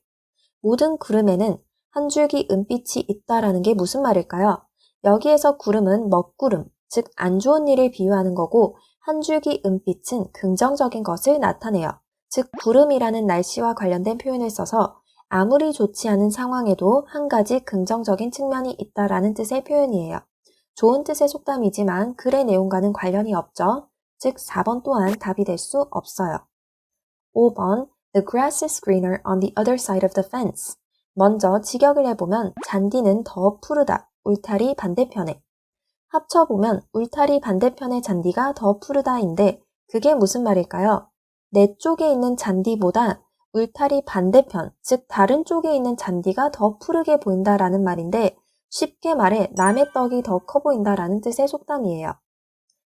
모든 구름에는 한 줄기 은빛이 있다라는 게 무슨 말일까요? 여기에서 구름은 먹구름, 즉 안 좋은 일을 비유하는 거고 한 줄기 은빛은 긍정적인 것을 나타내요. 즉 구름이라는 날씨와 관련된 표현을 써서 아무리 좋지 않은 상황에도 한 가지 긍정적인 측면이 있다라는 뜻의 표현이에요. 좋은 뜻의 속담이지만 글의 내용과는 관련이 없죠. 즉 4번 또한 답이 될 수 없어요. 5번 The grass is greener on the other side of the fence. 먼저 직역을 해보면 잔디는 더 푸르다. 울타리 반대편에. 합쳐보면 울타리 반대편의 잔디가 더 푸르다인데 그게 무슨 말일까요? 내 쪽에 있는 잔디보다 울타리 반대편, 즉 다른 쪽에 있는 잔디가 더 푸르게 보인다라는 말인데 쉽게 말해 남의 떡이 더 커 보인다라는 뜻의 속담이에요.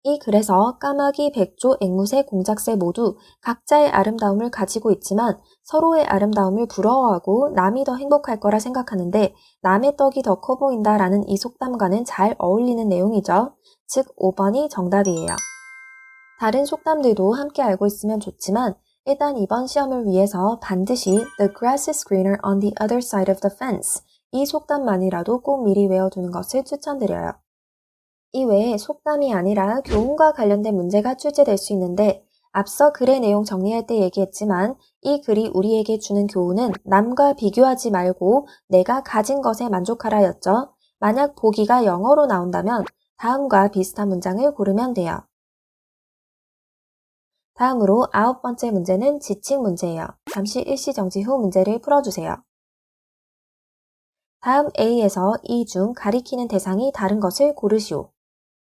이 글에서 까마귀, 백조, 앵무새, 공작새 모두 각자의 아름다움을 가지고 있지만 서로의 아름다움을 부러워하고 남이 더 행복할 거라 생각하는데 남의 떡이 더 커 보인다라는 이 속담과는 잘 어울리는 내용이죠. 즉 5번이 정답이에요. 다른 속담들도 함께 알고 있으면 좋지만 일단 이번 시험을 위해서 반드시 The grass is greener on the other side of the fence 이 속담만이라도 꼭 미리 외워두는 것을 추천드려요. 이외에 속담이 아니라 교훈과 관련된 문제가 출제될 수 있는데 앞서 글의 내용 정리할 때 얘기했지만 이 글이 우리에게 주는 교훈은 남과 비교하지 말고 내가 가진 것에 만족하라였죠. 만약 보기가 영어로 나온다면 다음과 비슷한 문장을 고르면 돼요. 다음으로 9번째 문제는 지칭 문제예요. 잠시 일시정지 후 문제를 풀어주세요. 다음 A에서 이 중 가리키는 대상이 다른 것을 고르시오.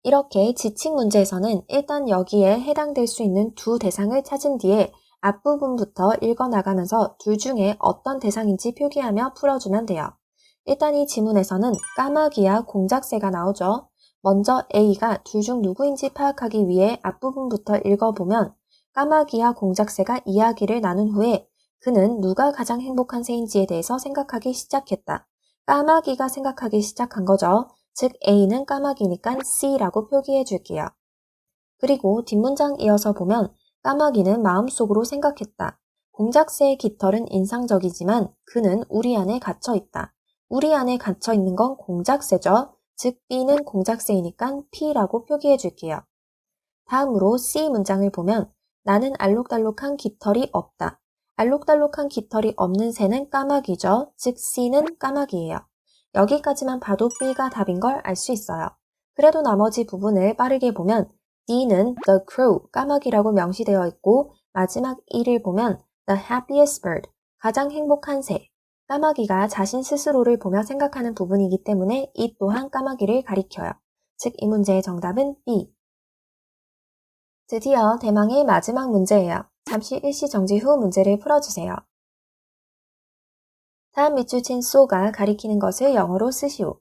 이렇게 지칭 문제에서는 일단 여기에 해당될 수 있는 두 대상을 찾은 뒤에 앞부분부터 읽어나가면서 둘 중에 어떤 대상인지 표기하며 풀어주면 돼요. 일단 이 지문에서는 까마귀와 공작새가 나오죠. 먼저 A가 둘 중 누구인지 파악하기 위해 앞부분부터 읽어보면 까마귀와 공작새가 이야기를 나눈 후에 그는 누가 가장 행복한 새인지에 대해서 생각하기 시작했다. 까마귀가 생각하기 시작한 거죠. 즉 A는 까마귀니까 C라고 표기해 줄게요. 그리고 뒷문장 이어서 보면 까마귀는 마음속으로 생각했다. 공작새의 깃털은 인상적이지만 그는 우리 안에 갇혀 있다. 우리 안에 갇혀 있는 건 공작새죠. 즉 B는 공작새이니까 P라고 표기해 줄게요. 다음으로 C 문장을 보면 나는 알록달록한 깃털이 없다. 알록달록한 깃털이 없는 새는 까마귀죠. 즉 C는 까마귀예요. 여기까지만 봐도 B가 답인 걸 알 수 있어요. 그래도 나머지 부분을 빠르게 보면 D는 the crow, 까마귀라고 명시되어 있고 마지막 E를 보면 the happiest bird, 가장 행복한 새. 까마귀가 자신 스스로를 보며 생각하는 부분이기 때문에 이 또한 까마귀를 가리켜요. 즉 이 문제의 정답은 B. 드디어 대망의 마지막 문제예요. 잠시 일시 정지 후 문제를 풀어주세요. 다음 밑줄 친 so가 가리키는 것을 영어로 쓰시오.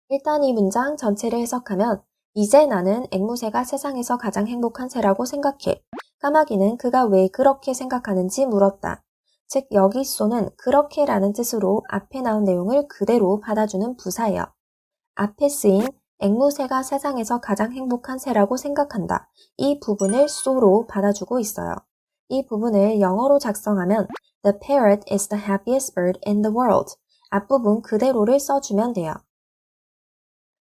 일단 이 문장 전체를 해석하면 이제 나는 앵무새가 세상에서 가장 행복한 새라고 생각해. 까마귀는 그가 왜 그렇게 생각하는지 물었다. 즉 여기 so는 그렇게라는 뜻으로 앞에 나온 내용을 그대로 받아주는 부사예요. 앞에 쓰인 앵무새가 세상에서 가장 행복한 새라고 생각한다. 이 부분을 so로 받아주고 있어요. 이 부분을 영어로 작성하면 The parrot is the happiest bird in the world. 앞부분 그대로를 써주면 돼요.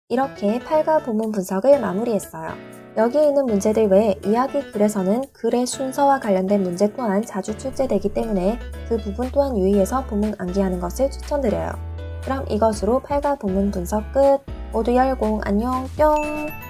이렇게 팔과 본문 분석을 마무리했어요. 여기에 있는 문제들 외에 이야기 글에서는 글의 순서와 관련된 문제 또한 자주 출제되기 때문에 그 부분 또한 유의해서 본문 암기하는 것을 추천드려요. 그럼 이것으로 팔과 본문 분석 끝! 모두 열공 안녕 뿅!